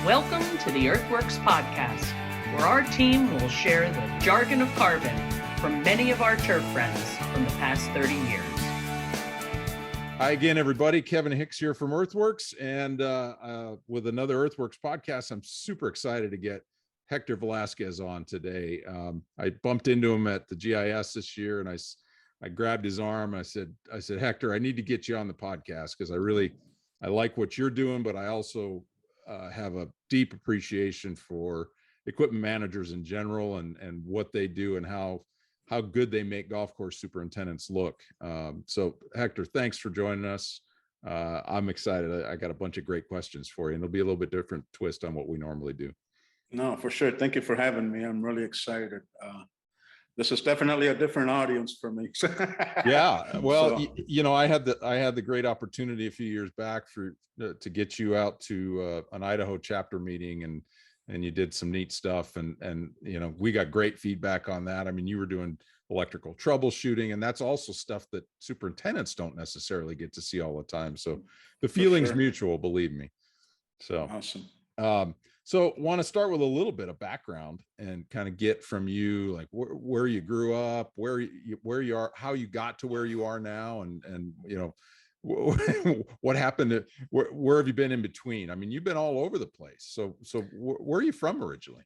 Welcome to the EarthWorks podcast, where our team will share the jargon of carbon from many of our turf friends from the past 30 years. Hi again, everybody. Kevin Hicks here from EarthWorks, and with another EarthWorks podcast. I'm super excited to get Hector Velazquez on today. I bumped into him at the GIS this year, and I grabbed his arm. I said, Hector, I need to get you on the podcast because I like what you're doing, but I also have a deep appreciation for equipment managers in general and what they do and how good they make golf course superintendents look. So Hector, thanks for joining us. I'm excited. I got a bunch of great questions for you, and it'll be a little bit different twist on what we normally do. No, for sure. Thank you for having me. I'm really excited. This is definitely a different audience for me. Yeah, well, so, I had the great opportunity a few years back to get you out to an Idaho chapter meeting, and you did some neat stuff, and we got great feedback on that. I mean, you were doing electrical troubleshooting, and that's also stuff that superintendents don't necessarily get to see all the time. So the feeling's mutual, believe me. So awesome. So want to start with a little bit of background and kind of get from you, like where you grew up, where you are, how you got to where you are now, and what happened, where have you been in between? I mean, you've been all over the place. So where are you from originally?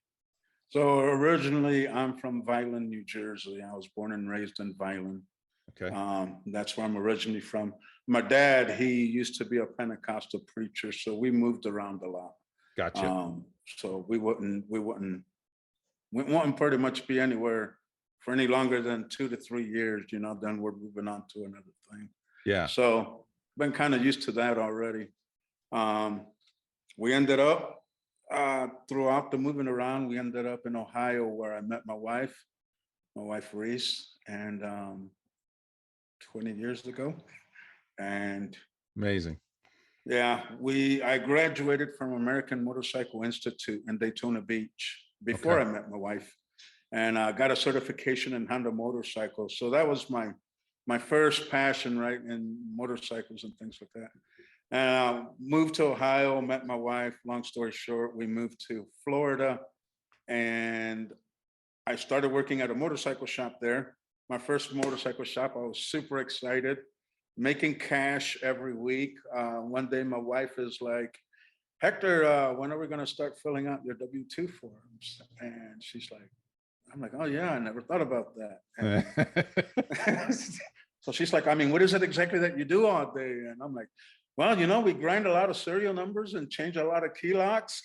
So originally I'm from Vineland, New Jersey. I was born and raised in Vineland. Okay. That's where I'm originally from. My dad, he used to be a Pentecostal preacher, so we moved around a lot. Gotcha. So we wouldn't pretty much be anywhere for any longer than 2 to 3 years, then we're moving on to another thing. Yeah. So been kind of used to that already. We ended up throughout the moving around, we ended up in Ohio, where I met my wife Reese, and 20 years ago. And amazing. Yeah, I graduated from American Motorcycle Institute in Daytona Beach before I met my wife, and I got a certification in Honda motorcycles. So that was my first passion, right, in motorcycles and things like that. And moved to Ohio, met my wife. Long story short, we moved to Florida, and I started working at a motorcycle shop there. My first motorcycle shop. I was super excited. Making cash every week. One day my wife is like, Hector, when are we going to start filling out your W-2 forms? And she's like, I'm like, oh yeah, I never thought about that. So she's like, I mean, what is it exactly that you do all day? And I'm like, well, we grind a lot of serial numbers and change a lot of key locks.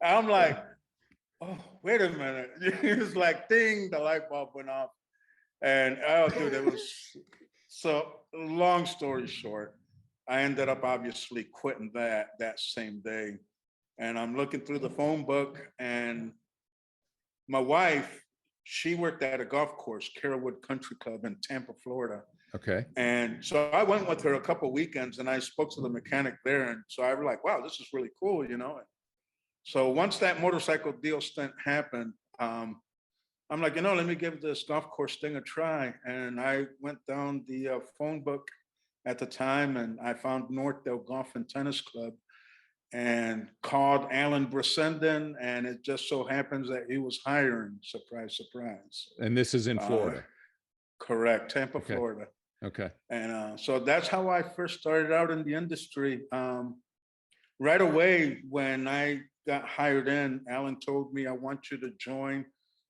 I'm like, oh, wait a minute. It's like, ding, the light bulb went off. And oh, dude, it was so. Long story short, I ended up obviously quitting that same day, and I'm looking through the phone book, and my wife, she worked at a golf course, Carrollwood Country Club in Tampa, Florida. Okay. And so I went with her a couple of weekends, and I spoke to the mechanic there, and so I was like, wow, this is really cool, So once that motorcycle deal stint happened, I'm like, let me give this golf course thing a try. And I went down the phone book at the time, and I found Northdale Golf and Tennis Club and called Alan Brissenden, and it just so happens that he was hiring. Surprise, surprise. And this is in Florida? Correct, Tampa, okay. Florida. Okay. And so that's how I first started out in the industry. Right away, when I got hired in, Alan told me, I want you to join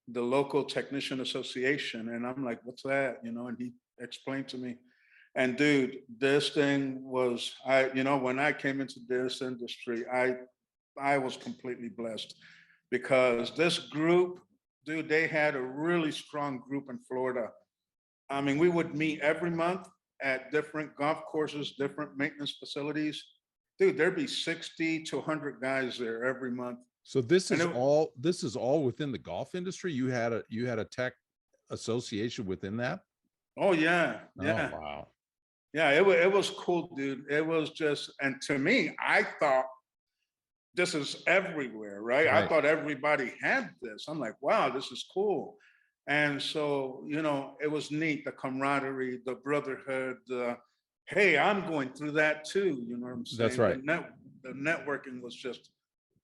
the local technician association. And I'm like, what's that? And he explained to me. And dude, this thing was, when I came into this industry, I was completely blessed, because this group, dude, they had a really strong group in Florida. I mean, we would meet every month at different golf courses, different maintenance facilities. Dude, there'd be 60 to 100 guys there every month. So this is all within the golf industry. You had a tech association within that. Oh yeah. Yeah. Oh, wow. Yeah, it was cool, dude. It was just, and to me, I thought this is everywhere, right? I thought everybody had this. I'm like, wow, this is cool. And so, it was neat, the camaraderie, the brotherhood, hey, I'm going through that too. You know what I'm saying? That's right. The networking was just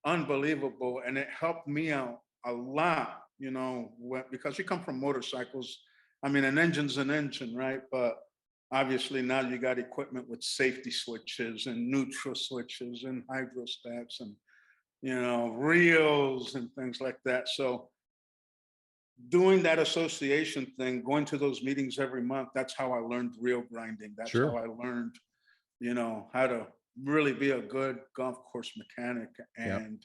unbelievable, and it helped me out a lot. You know, because you come from motorcycles. I mean, an engine's an engine, right? But obviously now you got equipment with safety switches and neutral switches and hydrostats and reels and things like that. So doing that association thing, going to those meetings every month, that's how I learned reel grinding. That's Sure. how I learned, how to really be a good golf course mechanic. And,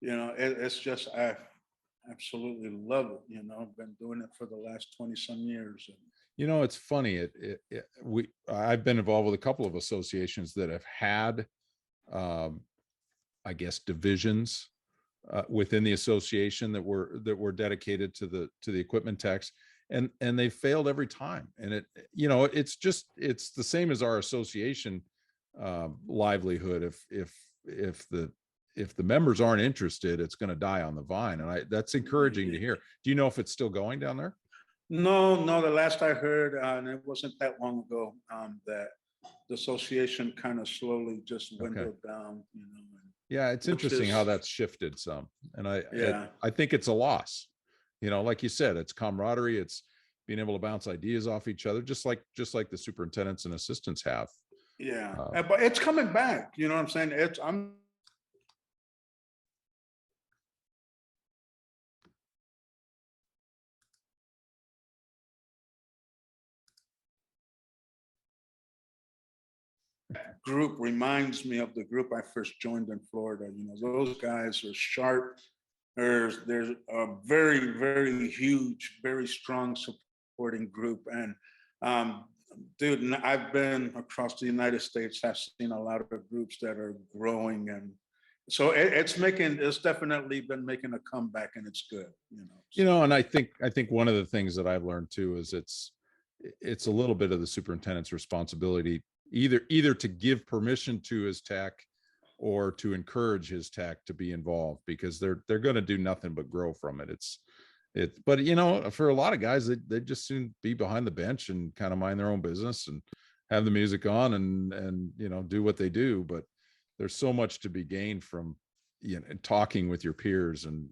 it's just, I absolutely love it. I've been doing it for the last 20 some years. It's funny. I've been involved with a couple of associations that have had, I guess, divisions within the association that were dedicated to the equipment techs, and they failed every time. And it's the same as our association livelihood. If the members aren't interested, it's going to die on the vine. And that's encouraging to hear. Do you know if it's still going down there? No, the last I heard, and it wasn't that long ago, that the association kind of slowly just dwindled down. Yeah, it's interesting how that's shifted some, and I think it's a loss. Like you said, it's camaraderie, it's being able to bounce ideas off each other, just like the superintendents and assistants have. Yeah, but it's coming back. You know what I'm saying? I'm group reminds me of the group I first joined in Florida. Those guys are sharp. There's a very, very huge, very strong supporting group. And dude, I've been across the United States. I've seen a lot of groups that are growing, and so it's definitely been making a comeback, and it's good. And I think one of the things that I've learned too is it's a little bit of the superintendent's responsibility, either to give permission to his tech or to encourage his tech to be involved, because they're going to do nothing but grow from it. But for a lot of guys, they just soon be behind the bench and kind of mind their own business and have the music on and do what they do. But there's so much to be gained from talking with your peers and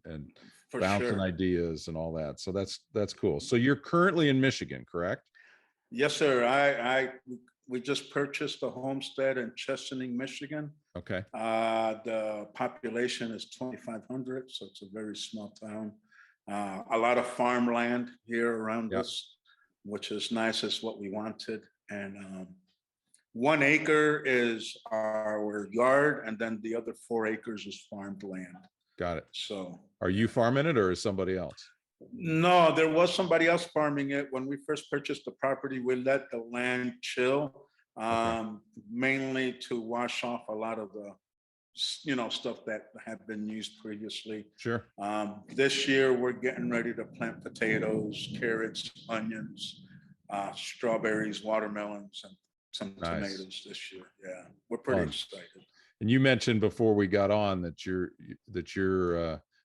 bouncing ideas and all that. So that's cool. So you're currently in Michigan, correct? Yes, sir. We just purchased a homestead in Chesaning, Michigan. Okay. The population is 2,500, so it's a very small town. A lot of farmland here around us, which is nice. It's what we wanted. And 1 acre is our yard, and then the other 4 acres is farmed land. Got it. So are you farming it, or is somebody else? No, there was somebody else farming it. When we first purchased the property, we let the land chill, mainly to wash off a lot of the, stuff that had been used previously. Sure. This year, we're getting ready to plant potatoes, carrots, onions, strawberries, watermelons, and some tomatoes this year. Yeah, we're pretty excited. And you mentioned before we got on that you're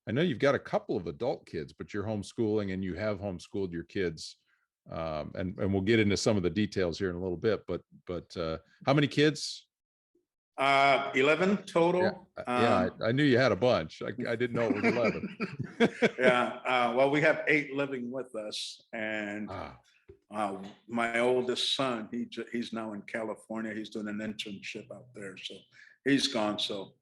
I know you've got a couple of adult kids, but you're homeschooling and you have homeschooled your kids. And we'll get into some of the details here in a little bit, but how many kids? 11 total. Yeah, I knew you had a bunch. I didn't know it was 11. Yeah. Well, we have 8 living with us, and my oldest son, he's now in California. He's doing an internship out there, so he's gone. So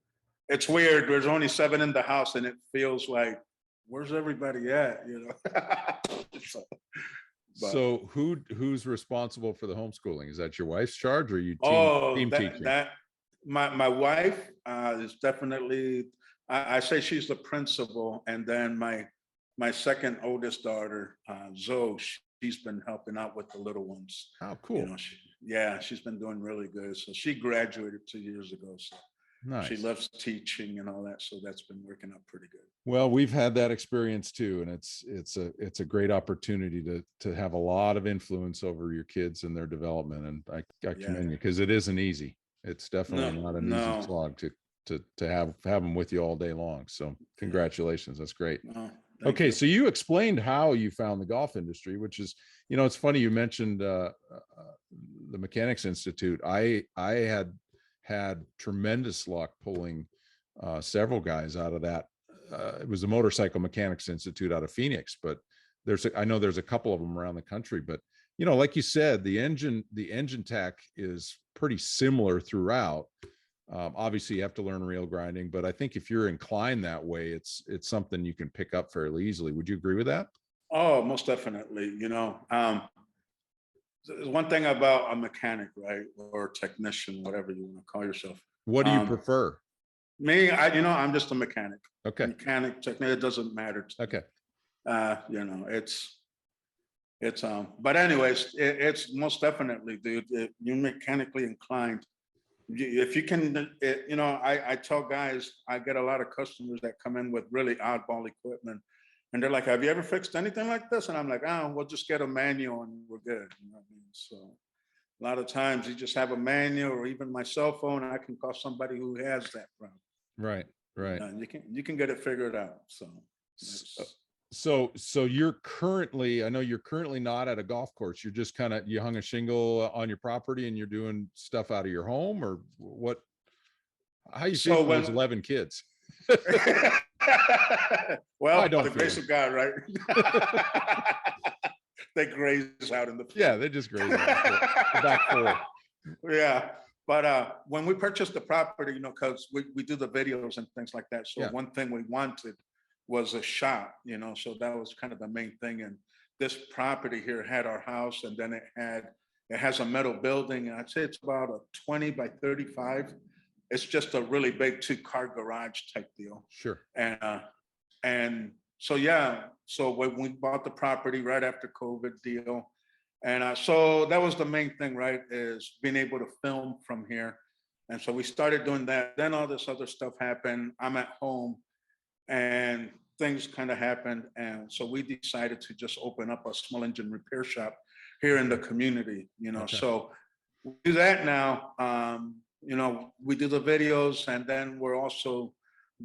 it's weird. There's only 7 in the house, and it feels like, where's everybody at? So who's responsible for the homeschooling? Is that your wife's charge, or are you team teaching? My wife is definitely. I say she's the principal, and then my second oldest daughter, Zoe, she's been helping out with the little ones. Oh, cool. She's been doing really good. So she graduated 2 years ago. So nice. She loves teaching and all that. So that's been working out pretty good. Well, we've had that experience too. And it's a great opportunity to have a lot of influence over your kids and their development. And I commend you, because it isn't easy. It's definitely not an easy slog to have them with you all day long. So congratulations. That's great. Okay, so you explained how you found the golf industry, which is, it's funny you mentioned the Mechanics Institute. I had tremendous luck pulling several guys out of that. It was the Motorcycle Mechanics Institute out of Phoenix, but I know there's a couple of them around the country. But like you said, the engine tech is pretty similar throughout. Obviously you have to learn rail grinding, but I think if you're inclined that way, it's something you can pick up fairly easily. Would you agree with that? Oh, most definitely. There's one thing about a mechanic, right? Or technician, whatever you want to call yourself. What do you prefer? Me, I'm just a mechanic. Okay. Mechanic, technician, it doesn't matter. Okay. But anyways, it's most definitely, dude, you're mechanically inclined. If you can, I tell guys, I get a lot of customers that come in with really oddball equipment, and they're like, have you ever fixed anything like this? And I'm like, oh, we'll just get a manual and we're good. You know what I mean? So a lot of times you just have a manual, or even my cell phone, I can call somebody who has that problem. Right. You can get it figured out. So you're currently, I know you're currently not at a golf course. You're just you hung a shingle on your property and you're doing stuff out of your home, or what? How you feel with 11 kids? Well, the grace of God, right? They graze out in the field. Yeah, they just graze out the back four. Yeah. But when we purchased the property, because we do the videos and things like that. So one thing we wanted was a shop, so that was kind of the main thing. And this property here had our house, and then it has a metal building, and I'd say it's about a 20 by 35. It's just a really big 2-car garage type deal. Sure. And so when we bought the property right after COVID deal, and so that was the main thing, right, is being able to film from here. And so we started doing that. Then all this other stuff happened. I'm at home, and things kind of happened. And so we decided to just open up a small engine repair shop here in the community, Okay. So we do that now. We do the videos, and then we're also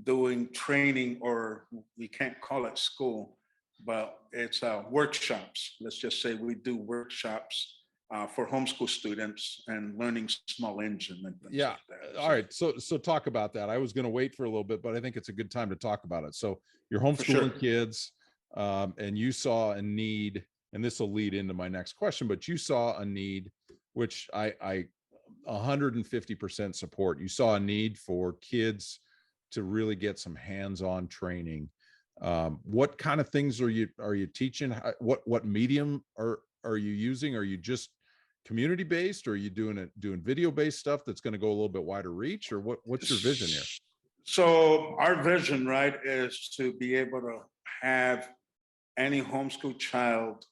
doing training, or we can't call it school, but it's workshops. Let's just say we do workshops for homeschool students and learning small engine and things like that. All right. So talk about that. I was going to wait for a little bit, but I think it's a good time to talk about it. So you're homeschooling kids, and you saw a need, and this will lead into my next question, but you saw a need, which I 150% support. You saw a need for kids to really get some hands-on training. What kind of things are you teaching? What medium are you using? Are you just community based, or are you doing video based stuff that's going to go a little bit wider reach, or what's your vision here? So our vision, right, is to be able to have any homeschool child.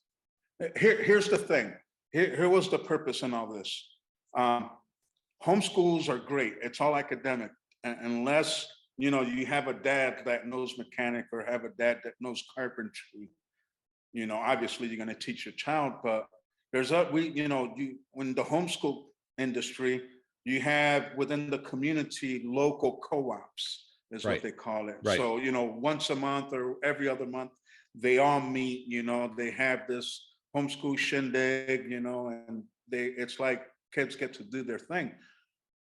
Here's the thing. Here was the purpose in all this. Homeschools are great. It's all academic, unless you have a dad that knows mechanic, or have a dad that knows carpentry. Obviously you're going to teach your child, but there's when the homeschool industry, you have within the community local co-ops is what they call it. Right. So once a month or every other month, they all meet. They have this homeschool shindig. And it's like kids get to do their thing.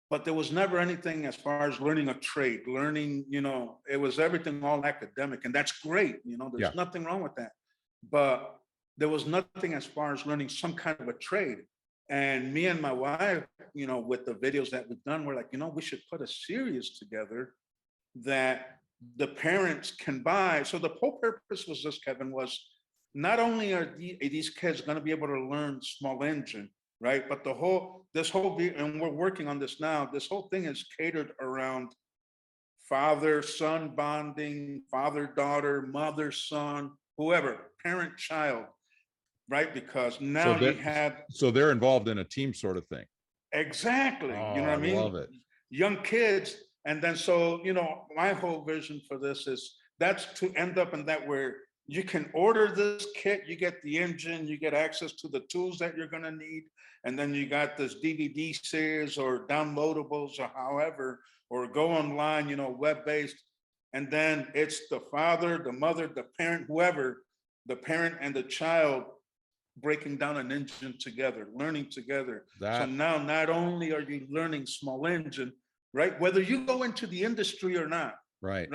But there was never anything as far as learning a trade, it was everything all academic, and that's great. There's nothing wrong with that. But there was nothing as far as learning some kind of a trade. And me and my wife, with the videos that we've done, we're like, we should put a series together that the parents can buy. So the whole purpose was this, Kevin, was not only are these kids going to be able to learn small engine, right? But and we're working on this now, this whole thing is catered around father-son bonding, father-daughter, mother-son, whoever, parent-child, right? Because now so they're involved in a team sort of thing. Exactly. Oh, you know what I mean? Love it. Young kids. And then, so, my whole vision for this is that's to end up in that where you can order this kit, you get the engine, you get access to the tools that you're going to need. And then you got this DVD series or downloadables or however, or go online, web-based. And then it's the father, the mother, the parent, whoever, the parent and the child breaking down an engine together, learning together. So now not only are you learning small engine, right? Whether you go into the industry or not, right.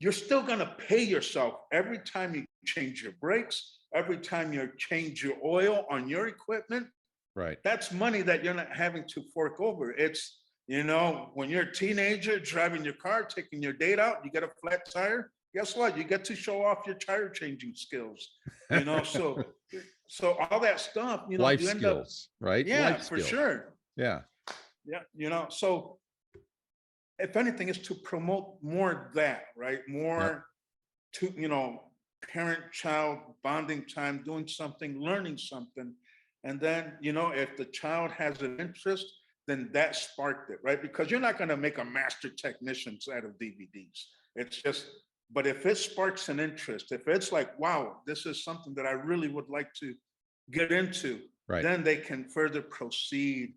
You're still gonna pay yourself every time you change your brakes, every time you change your oil on your equipment. Right. That's money that you're not having to fork over. It's, when you're a teenager driving your car, taking your date out, you get a flat tire. Guess what? You get to show off your tire changing skills. So all that stuff, Life you end skills, up, right? yeah, Life for skills. sure. Yeah. Yeah. So if anything, is to promote more of that, right? More to, parent-child bonding time, doing something, learning something. And then, if the child has an interest, then that sparked it, right? Because you're not going to make a master technicians out of DVDs. It's just, but if it sparks an interest, if it's like, wow, this is something that I really would like to get into, Right. then they can further proceed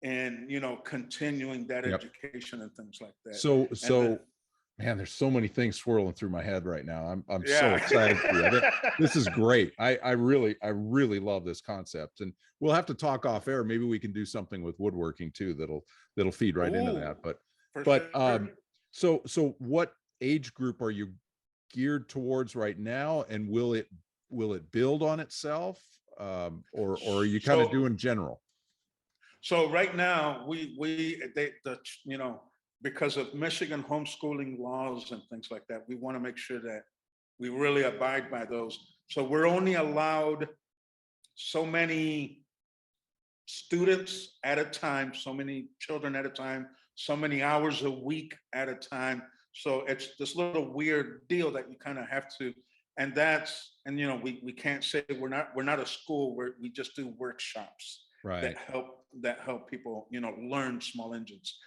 and, continuing that education and things like that. So man, there's so many things swirling through my head right now. I'm so Yeah. excited for you. This is great. I really love this concept, and we'll have to talk off air. Maybe we can do something with woodworking too that'll feed right into that. But so what age group are you geared towards right now, and will it build on itself, or are you kind of doing general? So right now, because of Michigan homeschooling laws and things like that, we want to make sure that we really abide by those. So we're only allowed so many students at a time, so many children at a time, so many hours a week at a time. So it's this little weird deal that you kind of have to, and we can't say we're not a school where we just do workshops that help people, learn small engines.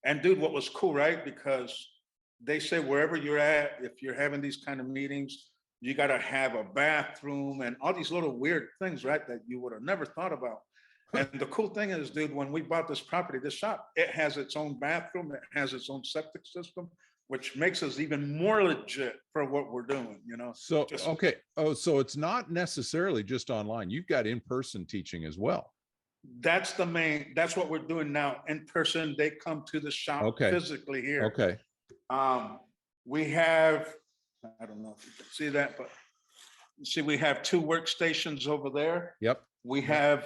And dude, what was cool, right? Because they say wherever you're at, if you're having these kind of meetings, you got to have a bathroom and all these little weird things, right? That you would have never thought about. And the cool thing is, dude, when we bought this property, this shop, it has its own bathroom, it has its own septic system, which makes us even more legit for what we're doing, So, okay. Oh, so it's not necessarily just online. You've got in-person teaching as well. That's what we're doing now. In person, they come to the shop physically here. Okay. We have, I don't know if you can see that, but see, we have 2 workstations over there. Yep. We have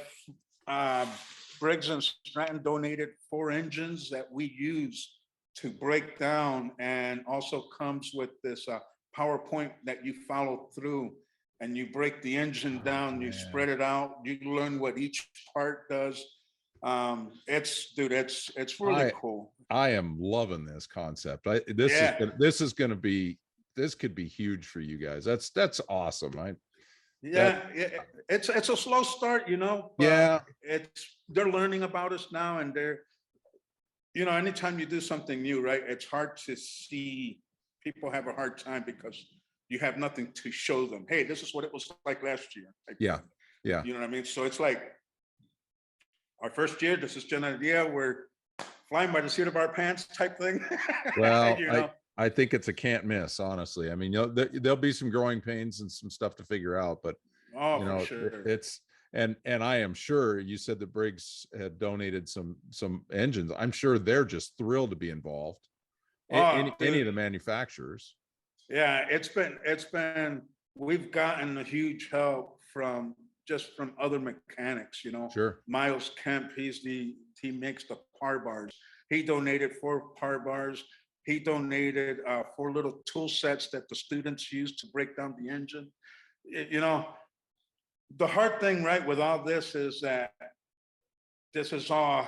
Briggs and Stratton donated 4 engines that we use to break down, and also comes with this PowerPoint that you follow through. And you break the engine down, you spread it out, you learn what each part does. It's really cool. I am loving this concept. This could be huge for you guys. That's awesome. It's a slow start, but they're learning about us now, and they're, anytime you do something new, right? It's hard to see. People have a hard time because you have nothing to show them. Hey, this is what it was like last year. Yeah. You know what I mean? So it's like our first year, this is just an idea. We're flying by the seat of our pants type thing. Well, I think it's a can't miss, honestly. I mean, there'll be some growing pains and some stuff to figure out, but for sure. It's, and I am sure you said that Briggs had donated some engines. I'm sure they're just thrilled to be involved. Any of the manufacturers. Yeah, we've gotten a huge help from other mechanics, Sure. Miles Kemp, he makes the par bars. He donated 4 par bars. He donated 4 little tool sets that the students use to break down the engine. The hard thing, right, with all this is that this is all,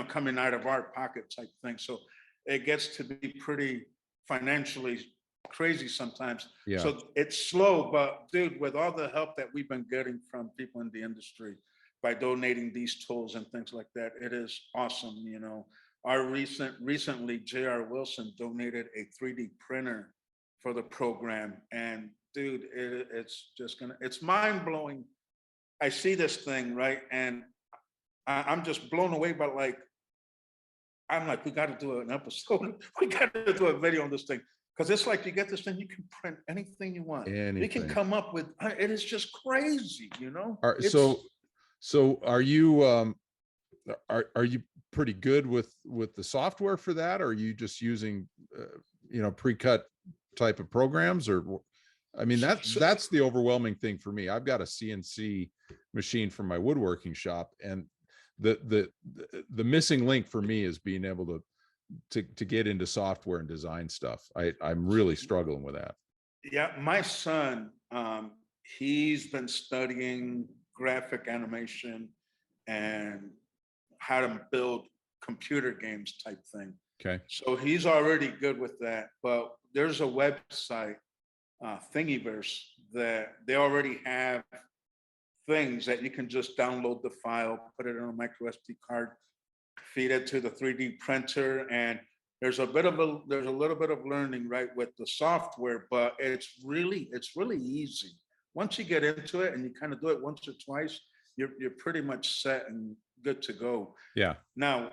coming out of our pocket type thing. So it gets to be pretty financially crazy sometimes. Yeah. So it's slow, but dude, with all the help that we've been getting from people in the industry by donating these tools and things like that, it is awesome. Our recently J.R. Wilson donated a 3D printer for the program, and dude, it's mind blowing. I see this thing, right, and I'm just blown away by, like, I'm like, we got to do an episode. We got to do a video on this thing. Because it's like you get this thing, you can print anything you want. You can come up with, it is just crazy, you know? So are you pretty good with the software for that? Or are you just using, pre-cut type of programs? Or, I mean, that's the overwhelming thing for me. I've got a CNC machine from my woodworking shop, and the missing link for me is being able to get into software and design stuff. I'm really struggling with that. Yeah, my son, he's been studying graphic animation and how to build computer games type thing. Okay. So he's already good with that. But there's a website, Thingiverse, that they already have things that you can just download the file, put it on a micro SD card, feed it to the 3D printer, and there's a little bit of learning, right, with the software, but it's really easy. Once you get into it and you kind of do it once or twice, you're pretty much set and good to go. Yeah. Now,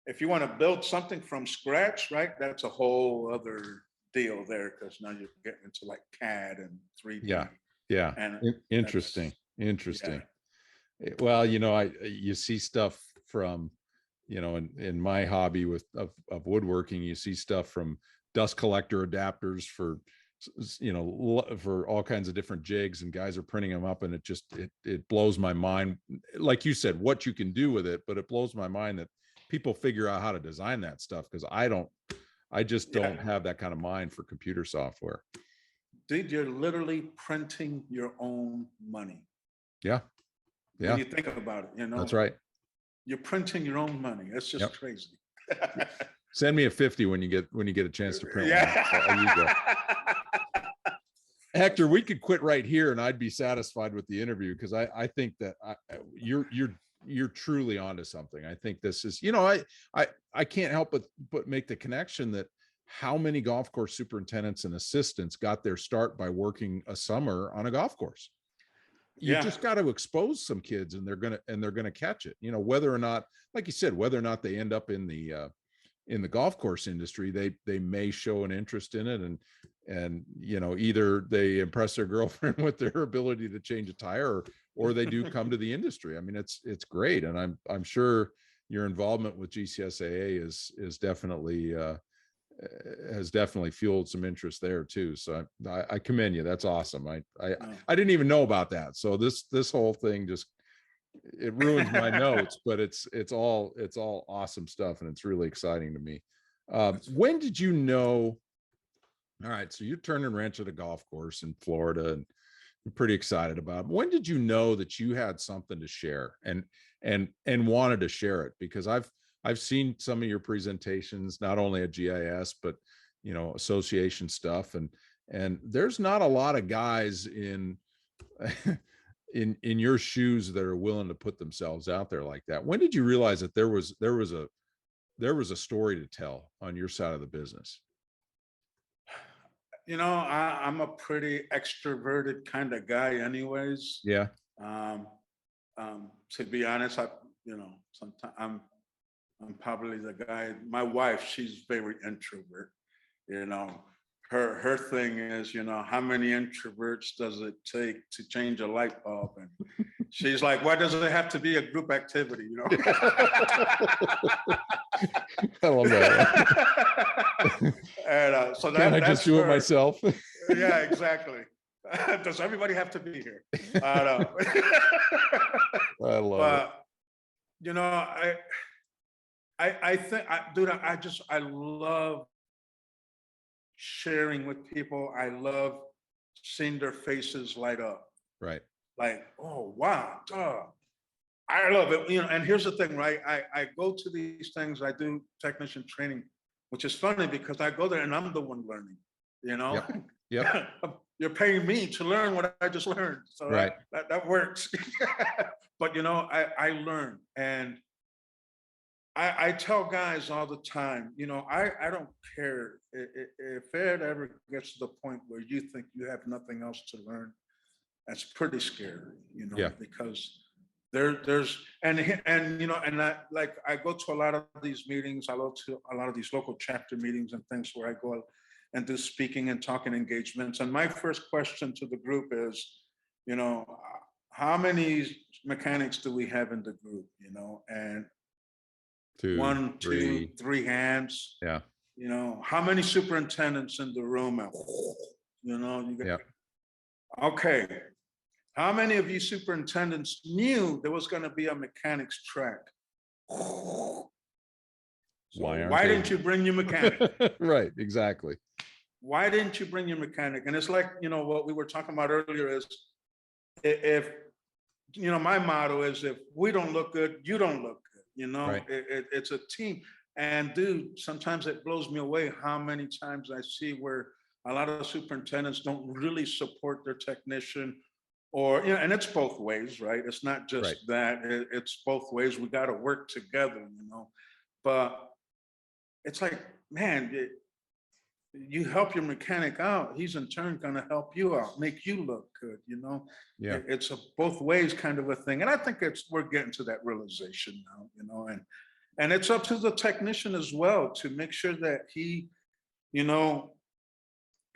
if you want to build something from scratch, right, that's a whole other deal there, because now you're getting into like CAD and 3D. Yeah. And interesting. Yeah. Well, you see stuff from, in my hobby of woodworking, you see stuff from dust collector adapters for all kinds of different jigs, and guys are printing them up, and it blows my mind. Like you said, what you can do with it, but it blows my mind that people figure out how to design that stuff, because I just don't have that kind of mind for computer software. Dude, you're literally printing your own money. Yeah. When you think about it, That's right. You're printing your own money. That's just crazy. Send me a 50 when you get a chance to print one. I'll use that. Hector, we could quit right here and I'd be satisfied with the interview, because I think that you're truly onto something. I think this is, I can't help but make the connection that how many golf course superintendents and assistants got their start by working a summer on a golf course. You just got to expose some kids, and they're gonna catch it. Whether or not, like you said, whether or not they end up in the golf course industry, they may show an interest in it, and either they impress their girlfriend with their ability to change a tire, or they do come to the industry. I mean, it's great, and I'm sure your involvement with GCSAA is definitely has definitely fueled some interest there too. So I commend you. That's awesome. I didn't even know about that. So this whole thing it ruins my notes, but it's all awesome stuff, and it's really exciting to me. When did you know? All right, so you're turning wrench at a golf course in Florida, and I'm pretty excited about it. When did you know that you had something to share and wanted to share it? Because I've seen some of your presentations, not only at GIS, but association stuff, and there's not a lot of guys in your shoes that are willing to put themselves out there like that. When did you realize that there was a story to tell on your side of the business? I'm a pretty extroverted kind of guy anyways. Yeah. To be honest, sometimes I'm probably the guy. My wife, she's very introvert. Her thing is, how many introverts does it take to change a light bulb? And she's like, why does it have to be a group activity? I love that. And so can I just do it myself? Yeah, exactly. Does everybody have to be here? I love it. I think, dude, I love sharing with people. I love seeing their faces light up. Right. Like, oh, wow. I love it. And here's the thing, right? I go to these things, I do technician training, which is funny because I go there and I'm the one learning, Yep. You're paying me to learn what I just learned. So right. that works. But, I learn. And I tell guys all the time, I don't care if it ever gets to the point where you think you have nothing else to learn. That's pretty scary, because There's and you know, and I go to a lot of these meetings. I go to a lot of these local chapter meetings and things where I go and do speaking and talking engagements. And my first question to the group is, you know, how many mechanics do we have in the group? You know, and Two, one, three. two, three hands. Yeah. You know, how many superintendents in the room? And, you know, you get, okay. How many of you superintendents knew there was going to be a mechanics track? So why didn't you bring your mechanic? Right, exactly. Why didn't you bring your mechanic? And it's like, you know, what we were talking about earlier is if, you know, my motto is if we don't look good, you don't look good. You know, Right. It's a team. And dude, sometimes it blows me away how many times I see where a lot of superintendents don't really support their technician. Or, you know, and it's both ways, right? It's not just Right. that, it's both ways. We got to work together, you know. But it's like, man, you help your mechanic out, he's in turn going to help you out, make you look good, you know. Yeah. It's a both ways kind of a thing. And I think we're getting to that realization now, you know, and it's up to the technician as well to make sure that he, you know,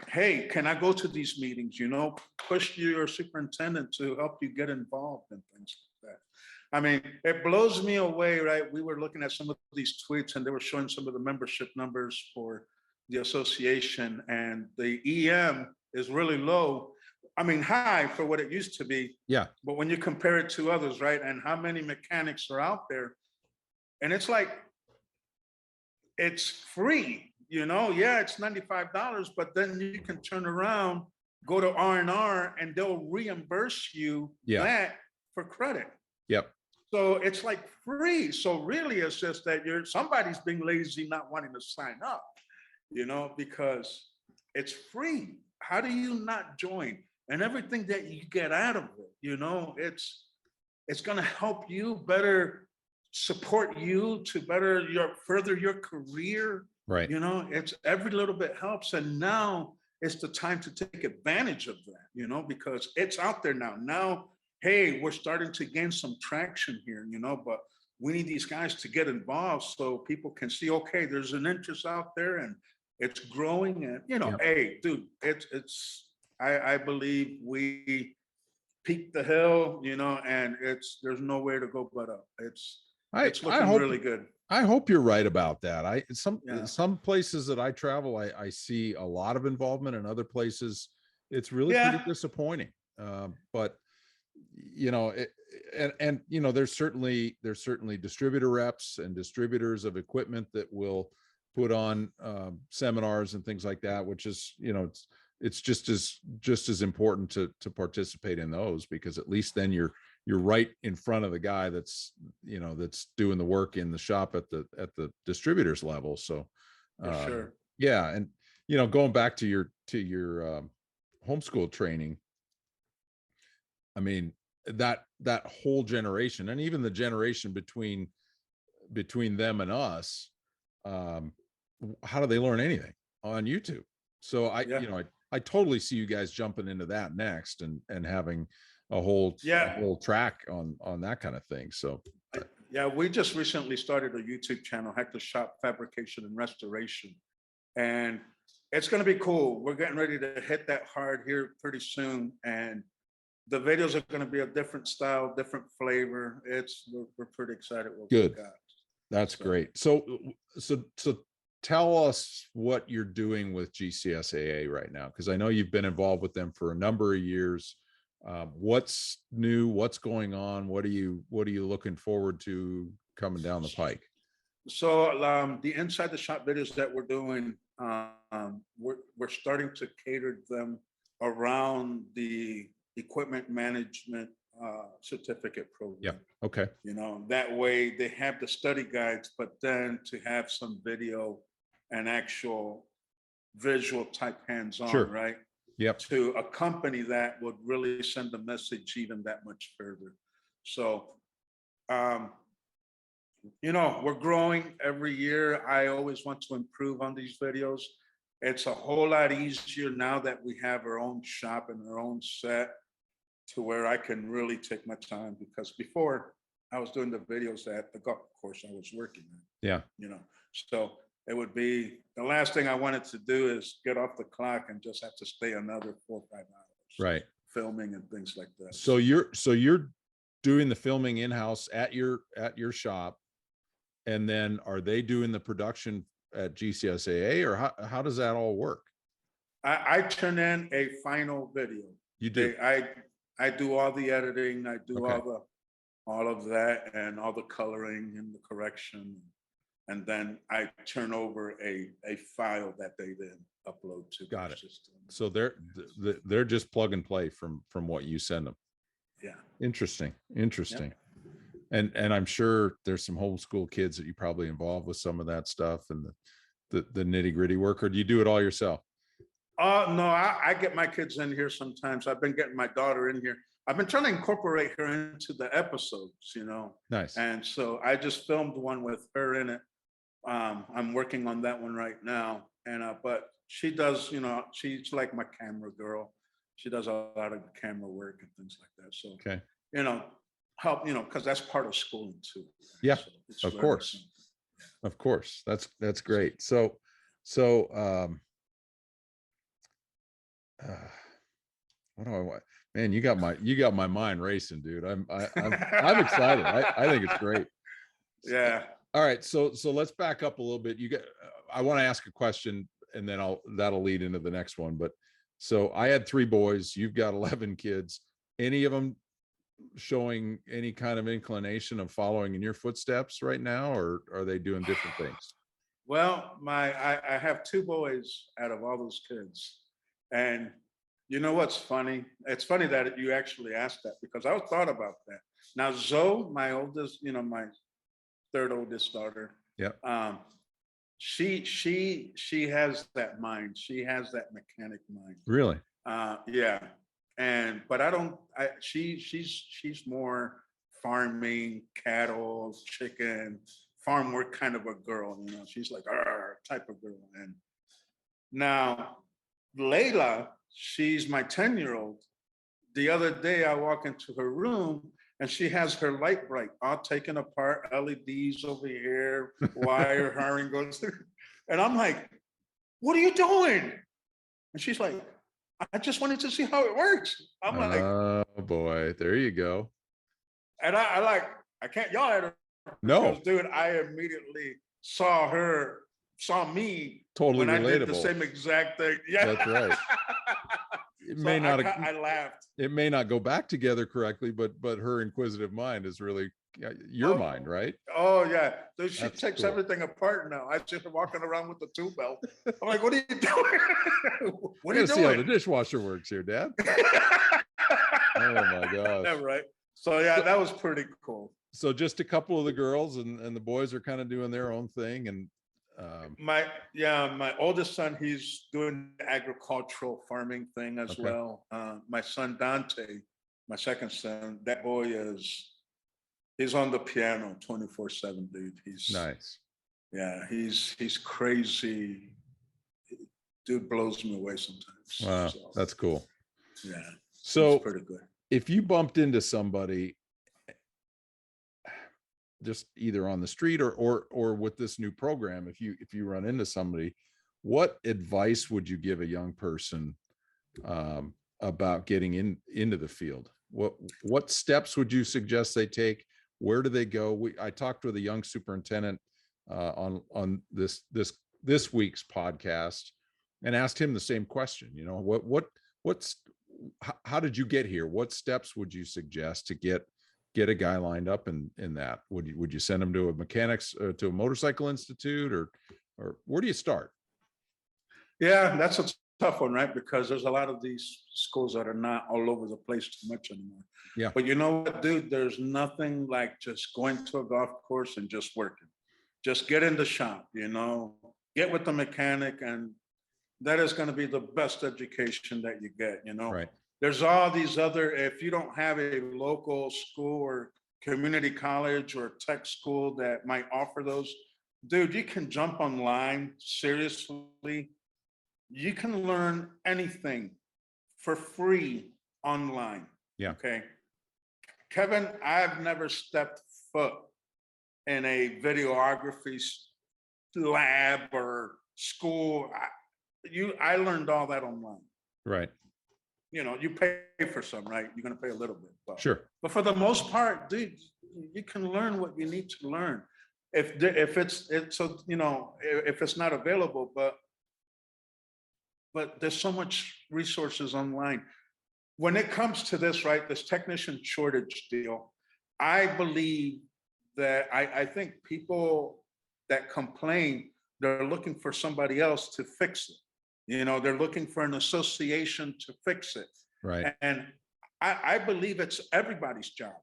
hey, can I go to these meetings? You know, push your superintendent to help you get involved in things like that. I mean, it blows me away, right? We were looking at some of these tweets and they were showing some of the membership numbers for the association, and the EM is really low. I mean, high for what it used to be. Yeah. But when you compare it to others, right? And how many mechanics are out there? And it's like, it's free. You know, yeah, it's $95, but then you can turn around, go to R&R, and they'll reimburse you that for credit. Yep. So it's like free. So really, it's just that somebody's being lazy, not wanting to sign up, you know, because it's free. How do you not join? And everything that you get out of it, you know, it's going to help you better, support you to further your career. Right. You know, it's every little bit helps. And now it's the time to take advantage of that, you know, because it's out there now. Now, hey, we're starting to gain some traction here, you know, but we need these guys to get involved so people can see, okay, there's an interest out there and it's growing. And, you know, hey, dude, I believe we peaked the hill, you know, and there's nowhere to go but up. It's looking really good. I hope you're right about that. Some places that I travel, I see a lot of involvement, and other places it's really pretty disappointing. But you know, and you know, there's certainly distributor reps and distributors of equipment that will put on seminars and things like that, which is, you know, it's just as important to participate in those, because at least then you're right in front of the guy that's, you know, that's doing the work in the shop at the distributors level. So sure. Yeah. And, you know, going back to your homeschool training, I mean, that whole generation, and even the generation between them and us, how do they learn anything? On YouTube. So you know, I totally see you guys jumping into that next and having a whole track on that kind of thing. So yeah, we just recently started a YouTube channel, Hector Shop Fabrication and Restoration, and it's going to be cool. We're getting ready to hit that hard here pretty soon, and the videos are going to be a different style, different flavor. We're pretty excited what we got. That's great. So tell us what you're doing with GCSAA right now, because I know you've been involved with them for a number of years. What's new? What's going on? What are you looking forward to coming down the pike? So the inside the shop videos that we're doing, we're starting to cater them around the equipment management certificate program. Yeah. Okay. You know, that way they have the study guides, but then to have some video and actual visual type hands-on, right? Yep. To accompany that would really send the message even that much further. So, you know, we're growing every year. I always want to improve on these videos. It's a whole lot easier now that we have our own shop and our own set to where I can really take my time, because before I was doing the videos at the golf course I was working at, Yeah. so it would be the last thing I wanted to do is get off the clock and just have to stay another 4 or 5 hours. Right. Filming and things like that. So you're doing the filming in-house at your shop, and then are they doing the production at GCSAA, or how does that all work? I turn in a final video. You do. I do all the editing. I do Okay. all of that and all the coloring and the correction, and then I turn over a file that they then upload to the Got it. system. So they're just plug and play from what you send them. Yeah. Interesting. And I'm sure there's some homeschool kids that you probably involved with some of that stuff and the nitty gritty work, or do you do it all yourself? No, I get my kids in here sometimes. I've been getting my daughter in here. I've been trying to incorporate her into the episodes, Nice. And so I just filmed one with her in it. I'm working on that one right now. And but she does, she's like my camera girl. She does a lot of camera work and things like that. So, Okay. help, because that's part of schooling too. Yeah, So it's of very course. simple. Of course. That's great. So what do I want? Man, you got my mind racing, dude. I'm excited. I think it's great. Yeah. All right. So let's back up a little bit. I want to ask a question, and then that'll lead into the next one. But so I had 3 boys. You've got 11 kids. Any of them showing any kind of inclination of following in your footsteps right now, or are they doing different things? Well, I have 2 boys out of all those kids. And you know what's funny? It's funny that you actually asked that, because I thought about that. Now, Zoe, my oldest, my 3rd oldest daughter. Yeah. She has that mind. She has that mechanic mind. Really? Yeah. But she's more farming, cattle, chicken, farm work kind of a girl. She's like type of girl. And now Layla, she's my 10-year-old. The other day I walk into her room and she has her light bright all taken apart, LEDs over here, wire, hiring goes through. And I'm like, what are you doing? And she's like, I just wanted to see how it works. I'm like, oh boy, there you go. And I can't yell at her. No. Because, dude, I immediately saw me Totally when relatable. I did the same exact thing. Yeah, that's right. It may not. I laughed. It may not go back together correctly, but her inquisitive mind is really your mind, right? Oh yeah, dude, she That's takes cool. everything apart now. I see her walking around with the tool belt. I'm like, what are you doing? What are you I gotta see how the doing? dishwasher works here, Dad. Oh my gosh. Yeah, right. So yeah, that was pretty cool. So just a couple of the girls and the boys are kind of doing their own thing. And my oldest son, he's doing the agricultural farming thing as Okay. well. My son Dante, my second son, that boy he's on the piano 24/7, dude. He's nice. Yeah, he's crazy. Dude blows me away sometimes. Wow, So, that's cool. yeah. So It's pretty good. if you bumped into somebody just either on the street or with this new program, if you run into somebody, what advice would you give a young person about getting into the field? What steps would you suggest they take? Where do they go? I talked with a young superintendent on this week's podcast and asked him the same question. How did you get here? What steps would you suggest to get a guy lined up in that? Would you send him to a mechanics to a motorcycle institute, or where do you start? Yeah, that's a tough one, right? Because there's a lot of these schools that are not all over the place too much anymore. Yeah. But you know what, dude? There's nothing like just going to a golf course and just working. Just get in the shop, get with the mechanic, and that is going to be the best education that you get, Right. There's all these other, if you don't have a local school or community college or tech school that might offer those, dude, you can jump online. Seriously, you can learn anything for free online. Yeah. Okay. Kevin, I've never stepped foot in a videography lab or school. I learned all that online. Right. You know, you pay for some, right? You're going to pay a little bit, Sure. but for the most part, dude, you can learn what you need to learn. If it's so, you know, if it's not available, but there's so much resources online. When it comes to this, right, this technician shortage deal, I believe that I think people that complain, they're looking for somebody else to fix it. You know, they're looking for an association to fix it. Right. And I believe it's everybody's job,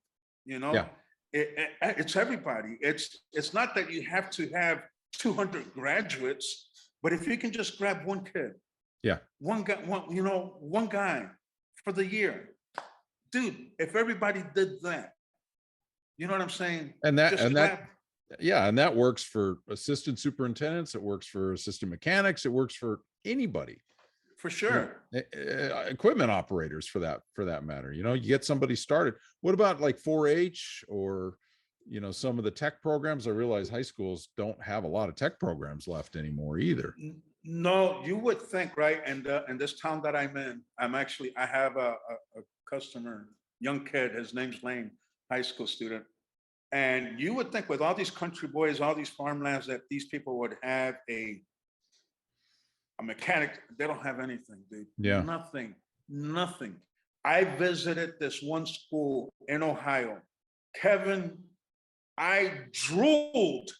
you know? Yeah. It's everybody. It's not that you have to have 200 graduates, but if you can just grab one kid, Yeah. one guy, one guy for the year, dude, if everybody did that, you know what I'm saying? And that, Just yeah, and that works for assistant superintendents. It works for assistant mechanics. It works for anybody. for sure. Equipment operators for that matter. You know, you get somebody started. What about like 4-H or, you know, some of the tech programs? I realize high schools don't have a lot of tech programs left anymore either. No, you would think, right? And in this town that I'm in, I have a customer, young kid, his name's Lane, high school student. And you would think with all these country boys, all these farmlands, that these people would have a mechanic. They don't have anything, dude. Yeah. Nothing. I visited this one school in Ohio. Kevin, I drooled.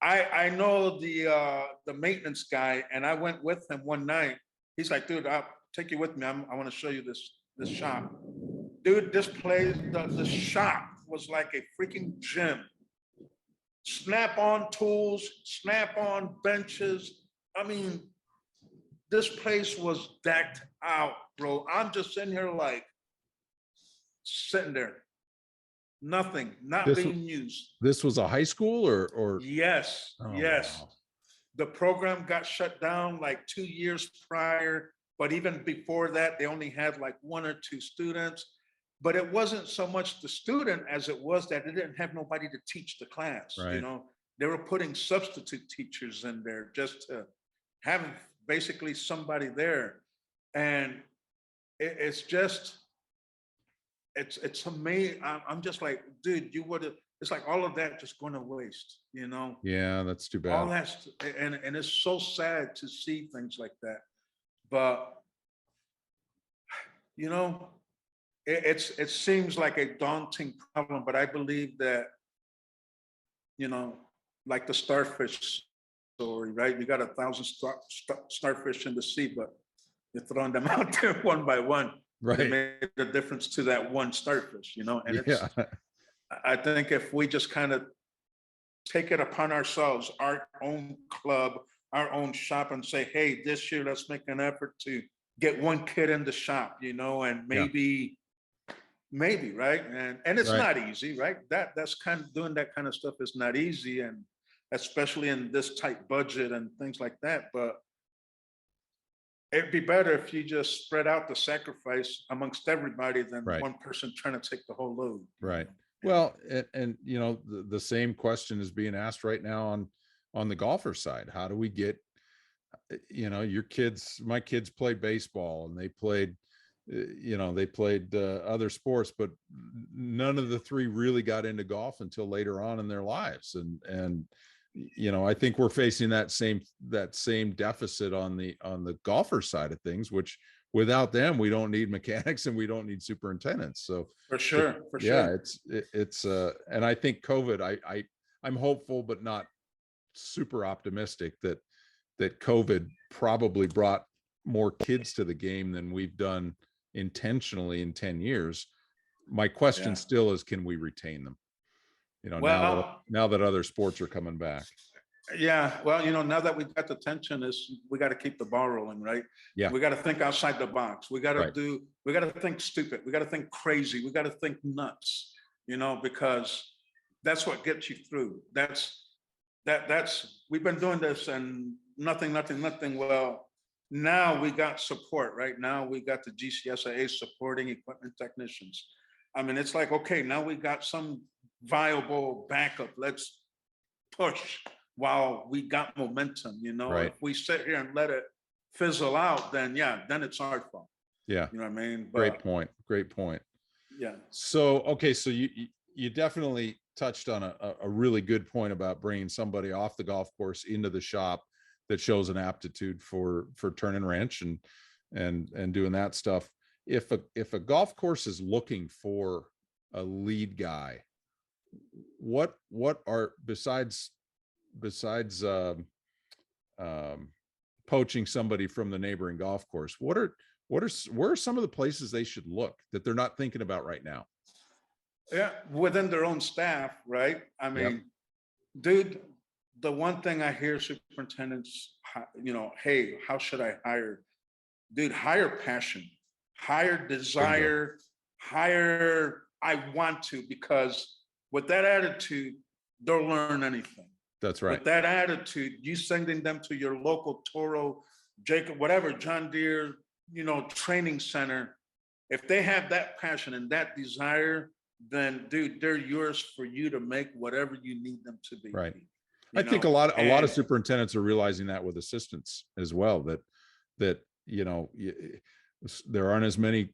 I know the maintenance guy, and I went with him one night. He's like, dude, I'll take you with me. I want to show you this shop. Dude, this place, the shop was like a freaking gym. Snap-on tools, snap-on benches. I mean, this place was decked out, bro. I'm just sitting here like, sitting there. Nothing, not being used. This was a high school or Yes, oh, yes. wow. The program got shut down like 2 years prior, but even before that, they only had like 1 or 2 students. But it wasn't so much the student as it was that they didn't have nobody to teach the class. Right. You know, they were putting substitute teachers in there just to have basically somebody there. And it's amazing. I'm just like, dude, you would have, it's like all of that just going to waste, you know? Yeah, that's too All bad. that's, and it's so sad to see things like that. But, you know, it seems like a daunting problem, but I believe that, you know, like the starfish story, right? You got 1,000 starfish in the sea, but you're throwing them out there one by one. It Right. made a difference to that one starfish, you know? And Yeah. I think if we just kind of take it upon ourselves, our own club, our own shop, and say, hey, this year, let's make an effort to get one kid in the shop, you know, and maybe, right? And it's Right. not easy, right? That's kind of doing that kind of stuff is not easy, and especially in this tight budget and things like that. But it'd be better if you just spread out the sacrifice amongst everybody than Right. one person trying to take the whole load. Right. Well, and you know, the same question is being asked right now on the golfer side. How do we get, you know, my kids play baseball and they played, you know, they played other sports, but none of the 3 really got into golf until later on in their lives. And you know, I think we're facing that same deficit on the golfer side of things, which without them, we don't need mechanics and we don't need superintendents. So For sure. yeah, it's and I think COVID, I'm hopeful, but not super optimistic that COVID probably brought more kids to the game than we've done intentionally in 10 years. My question still is, can we retain them? You know, now that other sports are coming back. Yeah, well, you know, now that we've got the tension, we got to keep the ball rolling, right? Yeah. We got to think outside the box. We got to Right. we got to think stupid. We got to think crazy. We got to think nuts, you know, because that's what gets you through. That's we've been doing this and nothing. Well, now we got support, right? Now we got the GCSAA supporting equipment technicians. I mean, it's like, okay, now we got some viable backup. Let's push while we got momentum, you know? Right. If we sit here and let it fizzle out, then yeah, then it's our fault. Yeah. You know what I mean? Great point. Great point. Yeah. So, okay. So you definitely touched on a really good point about bringing somebody off the golf course into the shop that shows an aptitude for turn and wrench and doing that stuff. If a golf course is looking for a lead guy, what are besides poaching somebody from the neighboring golf course, where are some of the places they should look that they're not thinking about right now? Yeah, within their own staff, right? I mean, dude, the one thing I hear superintendents, you know, hey, how should I hire? Dude, hire passion, hire desire, hire I want to, because with that attitude, they'll learn anything. That's right. With that attitude, you sending them to your local Toro, Jacob, whatever, John Deere, you know, training center. If they have that passion and that desire, then dude, they're yours for you to make whatever you need them to be. Right. You I think know? a lot of superintendents are realizing that with assistants as well, that you know, there aren't as many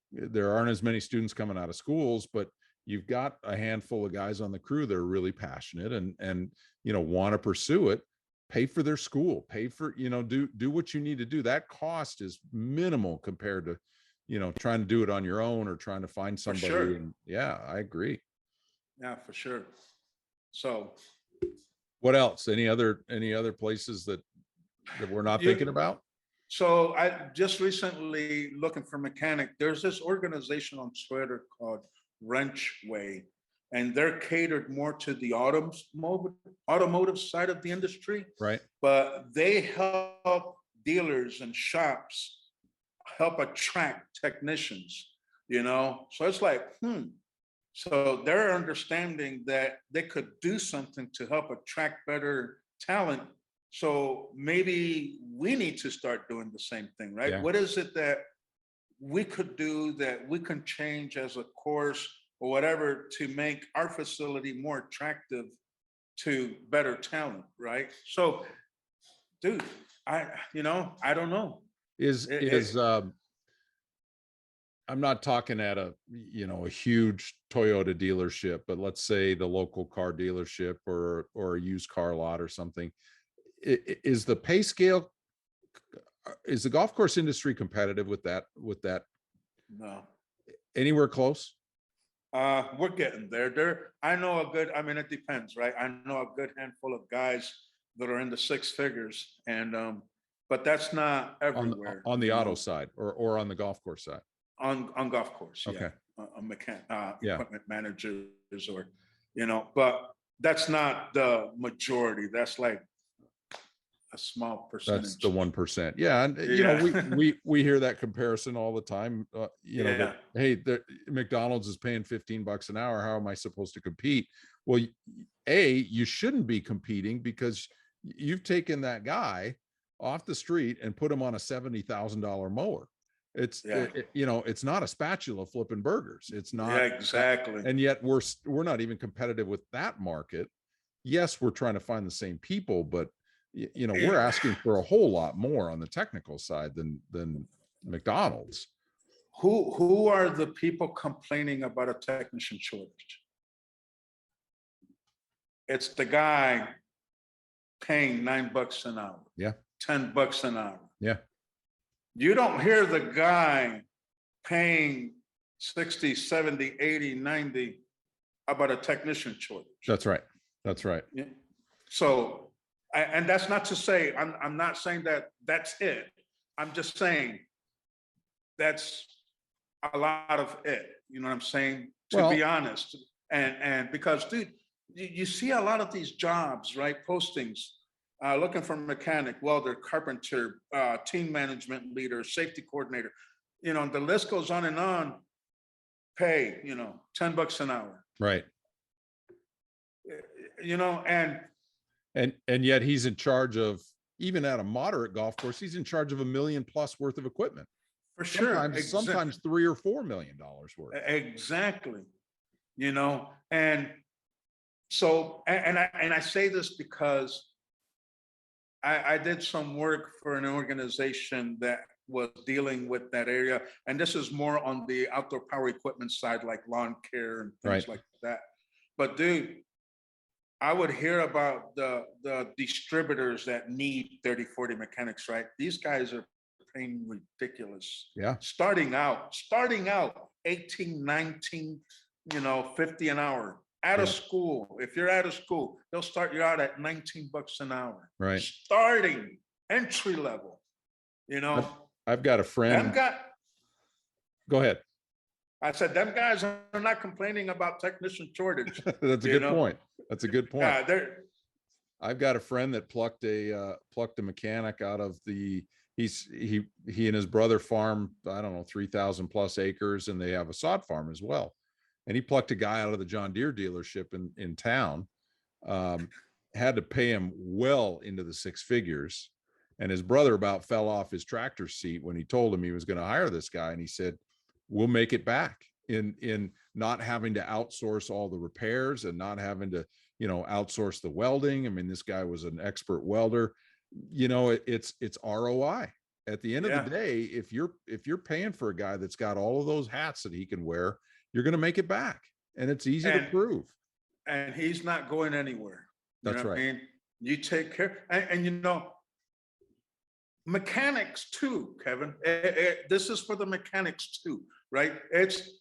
students coming out of schools, but you've got a handful of guys on the crew that are really passionate and you know, want to pursue it. Pay for their school, pay for, you know, do what you need to do. That cost is minimal compared to, you know, trying to do it on your own or trying to find somebody. Sure. And yeah, I agree. Yeah, for sure. So what else? Any other places that we're not thinking about? So I just recently looking for mechanic. There's this organization on Twitter called Wrenchway, and they're catered more to the automotive side of the industry. Right. But they help dealers and shops help attract technicians, you know? So it's like, So they're understanding that they could do something to help attract better talent. So maybe we need to start doing the same thing, right? Yeah. What is it that we could do that we can change as a course or whatever to make our facility more attractive to better talent, right? So, dude, I don't know. I'm not talking at a huge Toyota dealership, but let's say the local car dealership or a used car lot or something. Is the pay scale, is the golf course industry competitive with that? No. Anywhere close? We're getting there. I know it depends, right? I know a good handful of guys that are in the six figures, and but that's not everywhere. On the auto side or on the golf course side? On golf course, okay. Yeah. Equipment managers or, but that's not the majority. That's like a small percentage. That's the 1%. Yeah. And we hear that comparison all the time. That, hey, McDonald's is paying $15 an hour. How am I supposed to compete? Well, you shouldn't be competing because you've taken that guy off the street and put him on a $70,000 mower. It's it's not a spatula flipping burgers. It's not. Yeah, exactly. And yet we're not even competitive with that market. Yes, we're trying to find the same people, but we're asking for a whole lot more on the technical side than McDonald's. Who are the people complaining about a technician shortage? It's the guy paying $9 an hour. Yeah. $10 an hour. Yeah. You don't hear the guy paying 60, 70, 80, 90 about a technician shortage. That's right. That's right. Yeah. So, and that's not to say, I'm not saying that that's it. I'm just saying that's a lot of it. You know what I'm saying? To be honest. And because, dude, you see a lot of these jobs, right? Postings, looking for mechanic, welder, carpenter, team management leader, safety coordinator, the list goes on and on. Pay, $10 an hour. Right. And yet he's in charge of even at a moderate golf course, he's in charge of $1 million plus worth of equipment. For sure. Sometimes $3 or $4 million worth. Exactly. You know, and so, and I say this because I did some work for an organization that was dealing with that area. And this is more on the outdoor power equipment side, like lawn care and things like that. But dude, I would hear about the distributors that need 30, 40 mechanics, right? These guys are paying ridiculous. Yeah. Starting out 18, 19, 50 an hour. Out of school, if you're out of school, they'll start you out at $19 an hour. Right. Starting entry level, I've got a friend. Go ahead. I said, them guys are not complaining about technician shortage. That's a good point. That's a good point. Yeah, I've got a friend that plucked a mechanic out of he and his brother farm, I don't know, 3,000 plus acres, and they have a sod farm as well. And he plucked a guy out of the John Deere dealership in town, had to pay him well into the six figures. And his brother about fell off his tractor seat when he told him he was going to hire this guy. And he said, we'll make it back in not having to outsource all the repairs and not having to, outsource the welding. I mean, this guy was an expert welder. It's ROI. At the end of the day, if you're paying for a guy that's got all of those hats that he can wear, you're going to make it back, and it's easy to prove. And he's not going anywhere. That's right. I mean, you take care, and mechanics too, Kevin. This is for the mechanics too, right? It's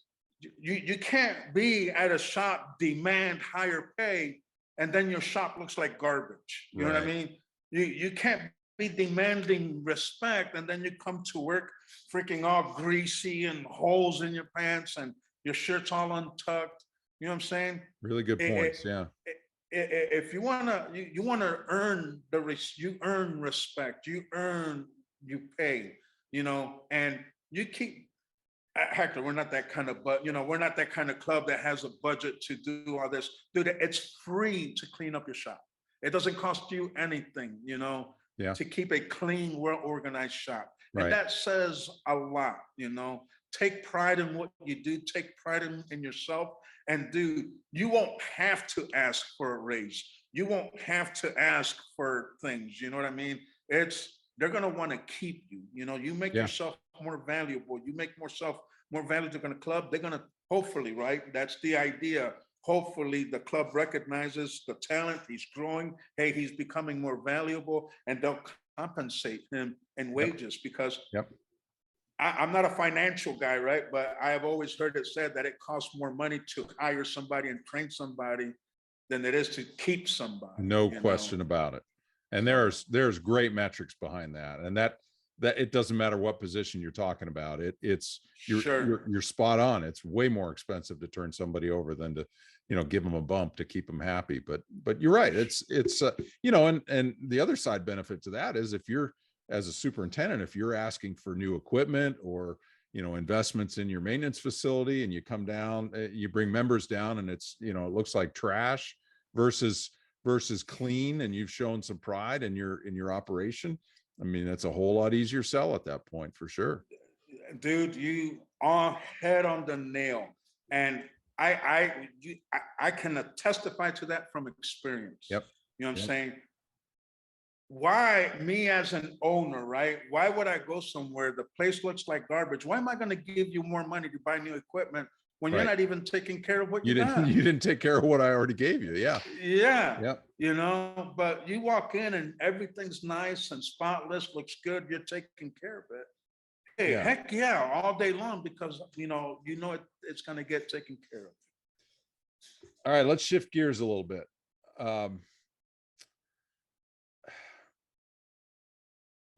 you can't be at a shop, demand higher pay, and then your shop looks like garbage. You know what I mean? You can't be demanding respect, and then you come to work freaking all greasy and holes in your pants and your shirt's all untucked. You know what I'm saying? Really good points. Yeah. If you wanna earn you earn respect, you pay, and you keep. Hector, we're not that kind of, we're not that kind of club that has a budget to do all this. Dude, it's free to clean up your shop. It doesn't cost you anything, to keep a clean, well-organized shop. And that says a lot, Take pride in what you do, take pride in yourself. And dude, you won't have to ask for a raise. You won't have to ask for things, you know what I mean? They're gonna want to keep you, you make yourself more valuable. You make yourself more valuable in a club. They're gonna, hopefully, right? That's the idea. Hopefully the club recognizes the talent, he's growing, hey, he's becoming more valuable, and they'll compensate him in wages because I'm not a financial guy, right? But I have always heard it said that it costs more money to hire somebody and train somebody than it is to keep somebody. No question about it. And there's great metrics behind that. And that it doesn't matter what position you're talking about. You're spot on. It's way more expensive to turn somebody over than to, give them a bump to keep them happy. But you're right. It's and the other side benefit to that is if you're, as a superintendent, if you're asking for new equipment or, investments in your maintenance facility, and you come down, you bring members down and it's, it looks like trash versus clean, and you've shown some pride in your operation. I mean, that's a whole lot easier sell at that point, for sure. Dude, you are head on the nail. And I can testify to that from experience. Yep. You know what I'm saying? Why me as an owner, right? Why would I go somewhere? The place looks like garbage. Why am I going to give you more money to buy new equipment when you're not even taking care of what you got? You didn't take care of what I already gave you. Yeah. Yeah. Yep. But you walk in and everything's nice and spotless, looks good. You're taking care of it. Hey, heck yeah, all day long, because it's going to get taken care of. All right, let's shift gears a little bit.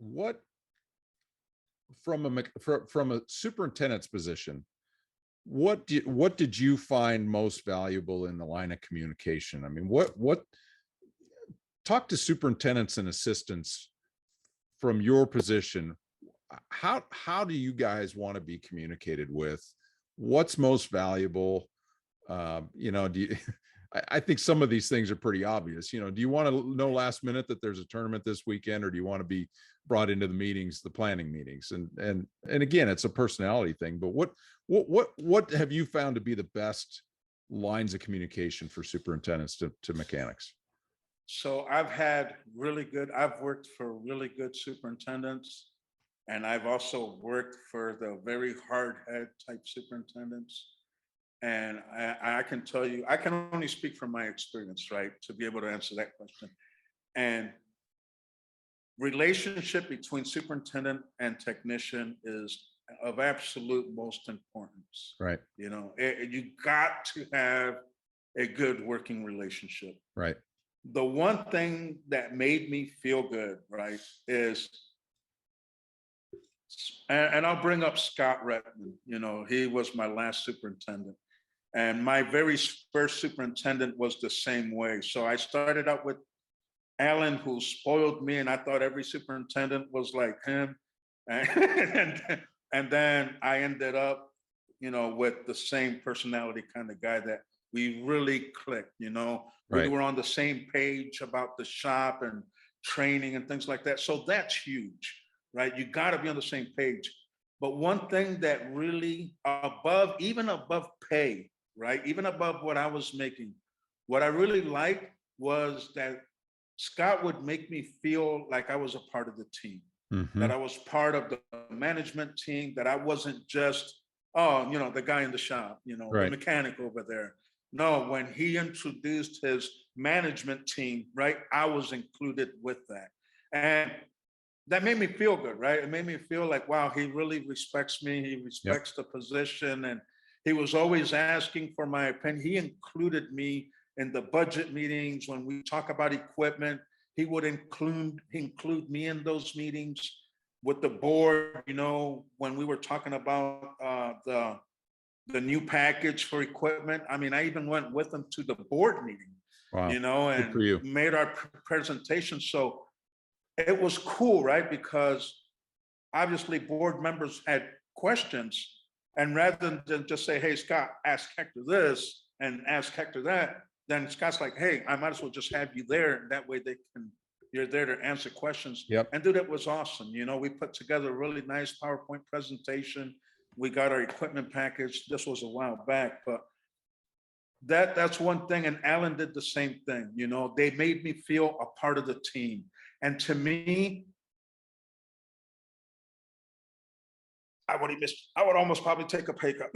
What from a superintendent's position, what did you find most valuable in the line of communication? I mean, what talk to superintendents and assistants from your position. How do you guys want to be communicated with? What's most valuable? I think some of these things are pretty obvious. Do you want to know last minute that there's a tournament this weekend, or do you want to be brought into the meetings, the planning meetings? And again, it's a personality thing, but what have you found to be the best lines of communication for superintendents to mechanics? So I've worked for really good superintendents, and I've also worked for the very hard head type superintendents. And I can tell you, I can only speak from my experience, right, to be able to answer that question. And relationship between superintendent and technician is of absolute most importance. Right. You got to have a good working relationship. Right. The one thing that made me feel good, right, is, and I'll bring up Scott Rettman. He was my last superintendent. And my very first superintendent was the same way. So I started out with Alan, who spoiled me, and I thought every superintendent was like him. And then I ended up, with the same personality kind of guy that we really clicked. We were on the same page about the shop and training and things like that. So that's huge, right? You got to be on the same page. But one thing that really even above pay, right? Even above what I was making, what I really liked was that Scott would make me feel like I was a part of the team, that I was part of the management team, that I wasn't just, the guy in the shop, the mechanic over there. No, when he introduced his management team, right, I was included with that. And that made me feel good, right? It made me feel like, wow, he really respects me. He respects the position. And he was always asking for my opinion. He included me in the budget meetings. When we talk about equipment, he would include me in those meetings with the board. When we were talking about the new package for equipment, I mean, I even went with him to the board meeting. Wow. And made our presentation. So it was cool, right? Because obviously board members had questions, and rather than just say, hey, Scott, ask Hector this and ask Hector that, then Scott's like, hey, I might as well just have you there. That way you're there to answer questions. Yep. And dude, it was awesome. We put together a really nice PowerPoint presentation. We got our equipment package. This was a while back, but that's one thing. And Alan did the same thing. They made me feel a part of the team. And to me, I would almost probably take a pay cut.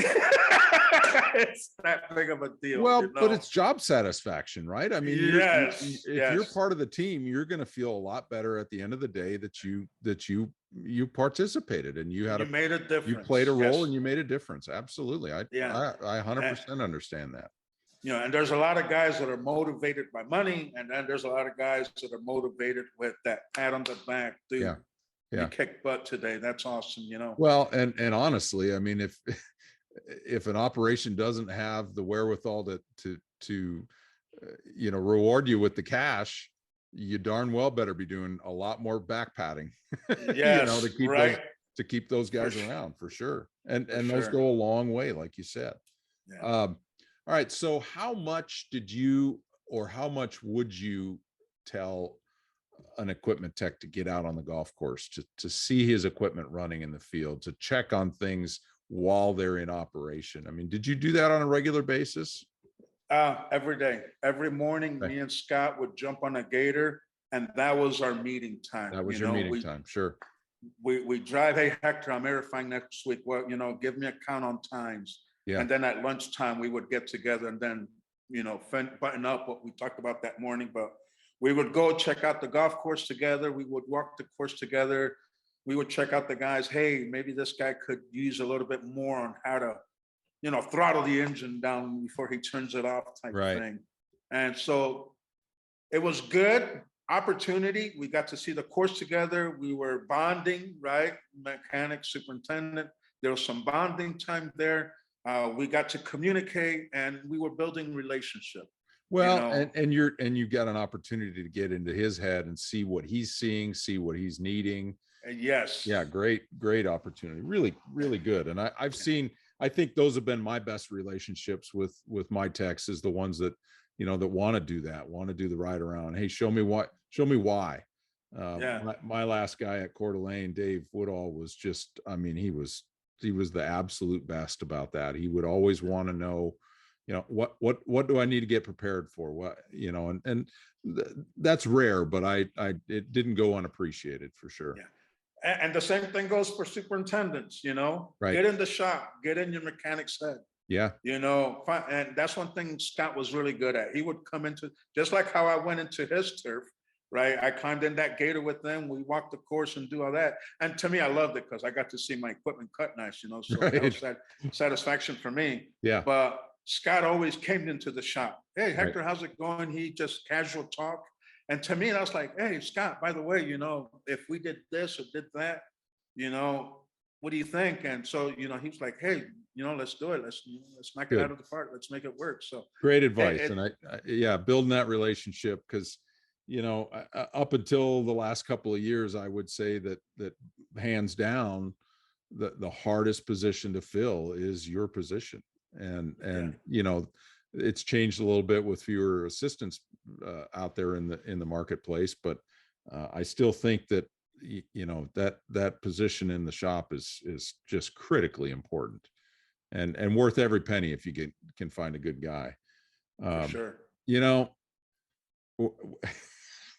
It's that big of a deal. Well, but it's job satisfaction, right? I mean, yes, if you're part of the team, you're going to feel a lot better at the end of the day that you participated and you made a difference. You played a role and you made a difference. Absolutely. I 100% and, understand that. And there's a lot of guys that are motivated by money, and then there's a lot of guys that are motivated with that pat on the back. Dude, yeah. You kicked butt today. That's awesome. Well, and honestly, I mean, if an operation doesn't have the wherewithal to reward you with the cash, you darn well better be doing a lot more back patting. Yes, to keep those guys around for sure. And those go a long way, like you said. Yeah. All right. So how much would you tell an equipment tech to get out on the golf course, to see his equipment running in the field, to check on things while they're in operation? I mean, did you do that on a regular basis? Every day, every morning, me and Scott would jump on a gator, and that was our meeting time. That was your meeting time. Sure. We drive, hey, Hector, I'm airifying next week. Well, give me a count on times. Yeah. And then at lunchtime, we would get together and then, button up what we talked about that morning. But we would go check out the golf course together. We would walk the course together. We would check out the guys. Hey, maybe this guy could use a little bit more on how to, throttle the engine down before he turns it off type thing. And so it was good opportunity. We got to see the course together. We were bonding, right? Mechanic, superintendent. There was some bonding time there. We got to communicate, and we were building relationship. Well, and you got an opportunity to get into his head and see what he's seeing, see what he's needing. Yes. Yeah. Great opportunity. Really, really good. And I think those have been my best relationships with my techs, is the ones that that want to do that, want to do the ride around. Hey, show me why. My last guy at Coeur d'Alene, Dave Woodall, was just, I mean, he was the absolute best about that. He would always want to know, what do I need to get prepared for? What, that's rare, but it didn't go unappreciated for sure. Yeah. And the same thing goes for superintendents, Right. Get in the shop, get in your mechanic's head. Yeah. And that's one thing Scott was really good at. He would come into, just like how I went into his turf, right? I climbed in that gator with them. We walked the course and do all that. And to me, I loved it because I got to see my equipment cut nice, so that was that satisfaction for me. Yeah. But Scott always came into the shop. Hey, Hector, how's it going? He just casual talk. And to me, I was like, hey, Scott, by the way, if we did this or did that, what do you think? And so, he was like, hey, let's do it. Let's knock it out of the park. Let's make it work. So great advice. And building that relationship, because, up until the last couple of years, I would say that hands down, the hardest position to fill is your position. And it's changed a little bit with fewer assistants out there in the marketplace, but I still think that that position in the shop is just critically important and worth every penny if you can find a good guy. For sure.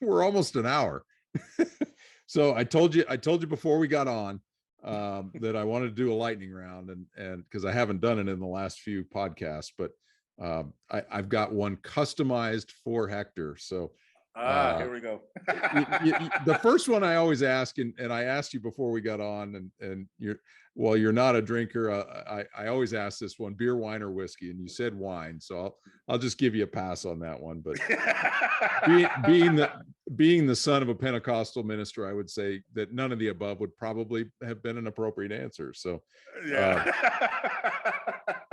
We're almost an hour. So I told you before we got on that I wanted to do a lightning round, and because I haven't done it in the last few podcasts, but I've got one customized for Hector. So here we go. The first one I always ask, and I asked you before we got on, and you're not a drinker. I always ask this one: beer, wine, or whiskey, and you said wine. So I'll just give you a pass on that one. But being the son of a Pentecostal minister, I would say that none of the above would probably have been an appropriate answer. So yeah.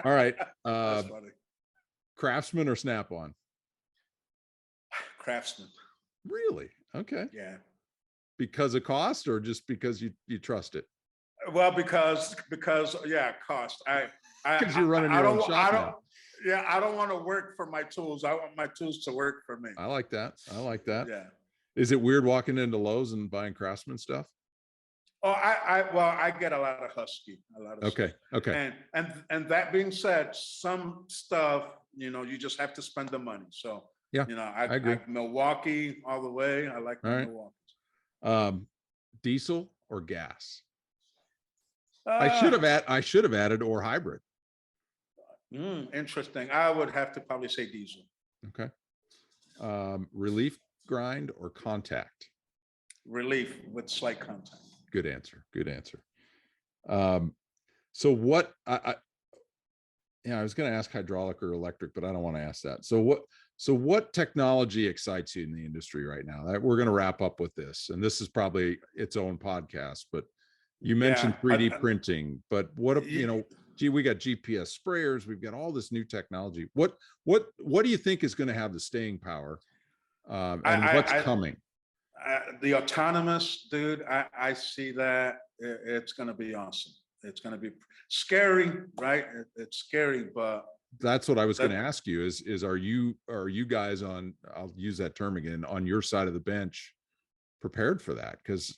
All right. That's funny. Craftsman or Snap-on? Craftsman. Really? Okay. Yeah. Because of cost, or just because you trust it? Well, because cost. Because you're running your own shop now. Yeah, I don't want to work for my tools. I want my tools to work for me. I like that. Yeah. Is it weird walking into Lowe's and buying Craftsman stuff? Oh, I get a lot of Husky, Okay. stuff. Okay. And that being said, some stuff, you just have to spend the money. So yeah, I agree. Milwaukee all the way. I like Milwaukee. Diesel or gas? I should have added or hybrid. Interesting. I would have to probably say diesel. Okay. Relief grind or contact? Relief with slight contact. Good answer. So what I was going to ask hydraulic or electric, but I don't want to ask that. So what technology excites you in the industry right now? We're going to wrap up with this, and this is probably its own podcast, but you mentioned 3D printing, but what, we got GPS sprayers, we've got all this new technology. What do you think is going to have the staying power, and what's coming? The autonomous, dude, I see that it's going to be awesome. It's going to be scary, right? It's scary, but that's what I was going to ask you is are you guys on, I'll use that term again, on your side of the bench prepared for that? Because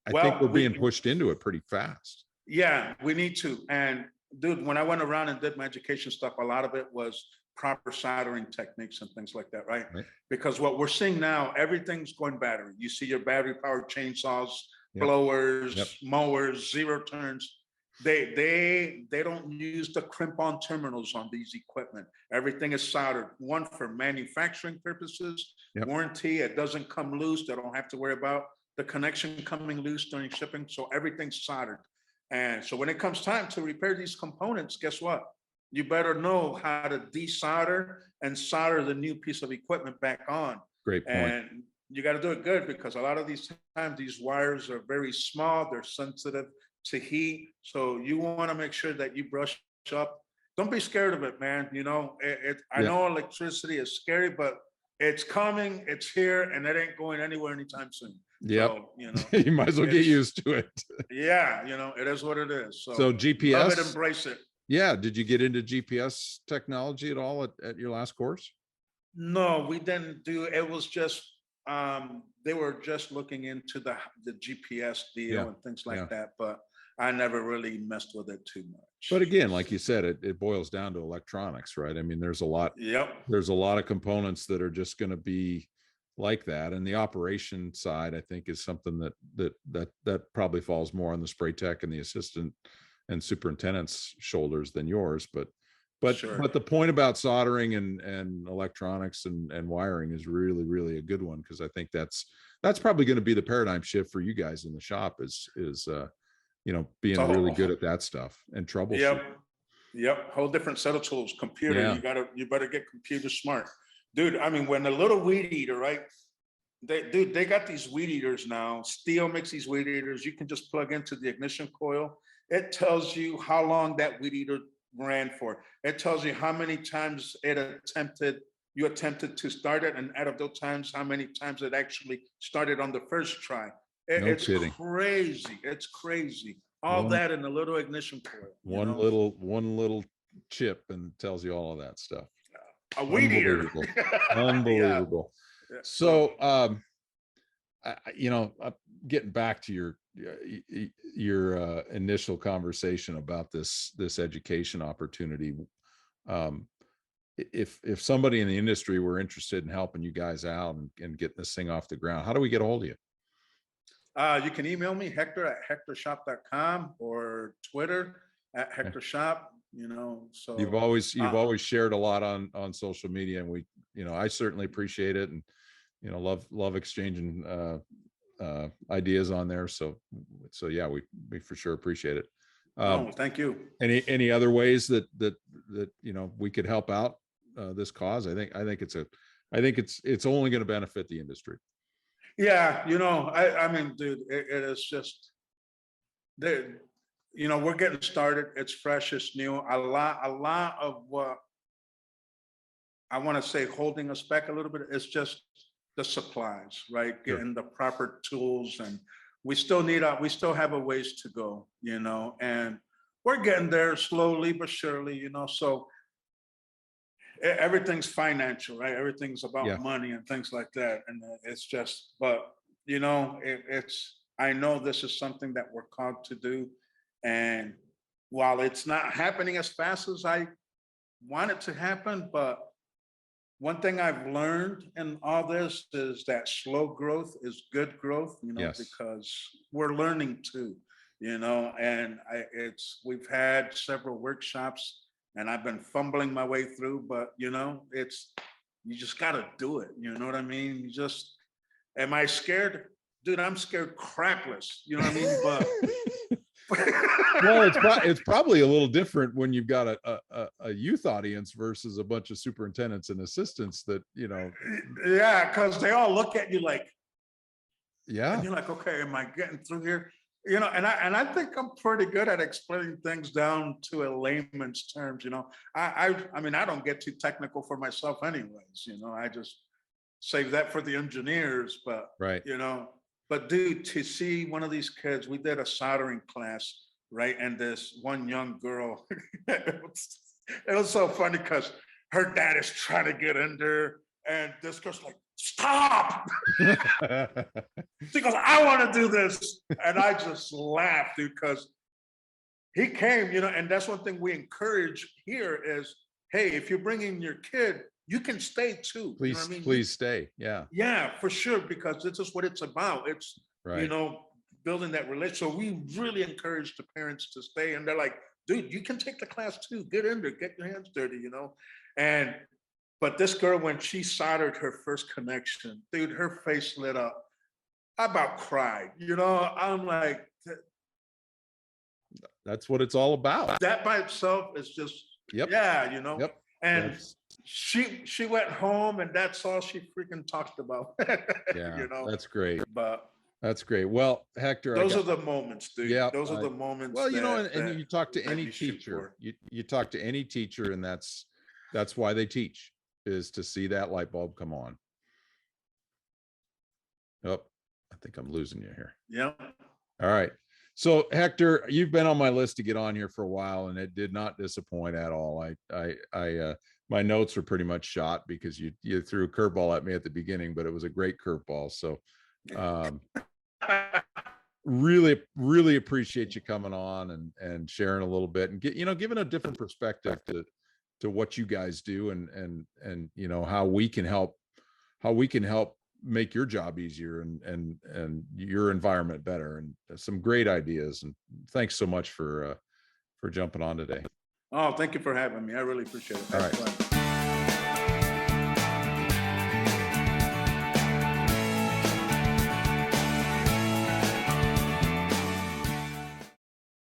I think we're being pushed into it pretty fast. Yeah, we need to. And dude, when I went around and did my education stuff, a lot of it was proper soldering techniques and things like that, right? Because what we're seeing now, everything's going battery. You see your battery powered chainsaws, blowers, mowers, zero turns. They don't use the crimp-on terminals on these equipment. Everything is soldered. One, for manufacturing purposes, warranty, it doesn't come loose. They don't have to worry about the connection coming loose during shipping. So everything's soldered. And so when it comes time to repair these components, guess what? You better know how to desolder and solder the new piece of equipment back on. Great point. And you got to do it good, because a lot of these times these wires are very small. They're sensitive to heat. So you want to make sure that you brush up. Don't be scared of it, man. I know electricity is scary, but it's coming, it's here, and it ain't going anywhere anytime soon. Yeah. So, you might as well get used to it. Yeah. It is what it is. So GPS, love it, embrace it. Yeah. Did you get into GPS technology at all at your last course? No, we didn't do, it was just, they were just looking into the GPS deal Yeah, and things yeah. like that, but I never really messed with it too But much. again, like you said, it boils down to electronics, right? I mean, Yep. there's a lot of components that are just going to be like that. And the operation side, I think, is something that probably falls more on the spray tech and the assistant and superintendent's shoulders than yours. Sure. But the point about soldering and electronics and wiring is really, really a good one, because I think that's probably going to be the paradigm shift for you guys in the shop is being really good So, at that stuff and troubleshoot. yep. Yep. Whole different set of tools. Computer. Yeah. You better get computer smart. Dude, I mean, when a little weed eater, right? They got these weed eaters now. Steel makes these weed eaters. You can just plug into the ignition coil. It tells you how long that weed eater ran for. It tells you how many times you attempted to start it, and out of those times, how many times it actually started on the first try. No It's kidding. crazy. It's crazy. All One- that in a little ignition coil. One little chip and tells you all of that stuff. A weed eater. Unbelievable. Yeah. Unbelievable. Yeah. So, getting back to your initial conversation about this education opportunity, if somebody in the industry were interested in helping you guys out and getting this thing off the ground, how do we get a hold of you? You can email me, Hector@hectorshop.com, or Twitter @HectorShop. So You've always shared a lot on social media, and I certainly appreciate it, and love exchanging ideas on there. So yeah, we for sure appreciate it. thank you. Any other ways that we could help out this cause? I think it's only going to benefit the industry. Yeah, I mean, dude, it is just there. We're getting started. It's fresh, it's new. A lot of what I want to say holding us back a little bit is just the supplies, right? Sure. Getting the proper tools, and we still have a ways to go, and we're getting there slowly but surely, so everything's financial, right? Everything's about Yeah. money and things like that. And it's just, but I know this is something that we're called to do. And while it's not happening as fast as I want it to happen, but one thing I've learned in all this is that slow growth is good growth, Yes. because we're learning too, and we've had several workshops, and I've been fumbling my way through, but you just got to do it. You know what I mean? Am I scared? Dude, I'm scared crapless. You know what I mean? But well, it's probably a little different when you've got a youth audience versus a bunch of superintendents and assistants that, yeah, because they all look at you like, yeah, and you're like, okay, am I getting through here? And I think I'm pretty good at explaining things down to a layman's terms. I mean, I don't get too technical for myself anyways. I just save that for the engineers. But right. But dude, to see one of these kids, we did a soldering class, right? And this one young girl, it was so funny because her dad is trying to get in there, and this girl's like, stop. She goes, I want to do this. And I just laughed, dude, because he came, and that's one thing we encourage here is, hey, if you're bringing your kid, you can stay too. Please, you know what I mean? Please stay. Yeah. Yeah, for sure, because this is what it's about. It's, right. Building that relationship. So we really encourage the parents to stay, and they're like, dude, you can take the class too. Get in there, get your hands dirty, But this girl, when she soldered her first connection, dude, her face lit up. I about cried, I'm like, that's what it's all about. that by itself is just, yep. Yeah, Yep. And she went home, and that's all she freaking talked about. Yeah, that's great. But that's great. Well, Hector, those are the moments, dude. Yeah, those are the moments. Well, and you talk to any teacher, you talk to any teacher, and that's why they teach, is to see that light bulb come on. Oh, I think I'm losing you here. Yeah. All right. So Hector, you've been on my list to get on here for a while, and it did not disappoint at all. my notes are pretty much shot because you threw a curveball at me at the beginning, but it was a great curveball. So really appreciate you coming on and sharing a little bit and giving a different perspective to what you guys do and how we can help make your job easier and your environment better, and some great ideas. And thanks so much for jumping on today. Oh, thank you for having me. I really appreciate it. All right.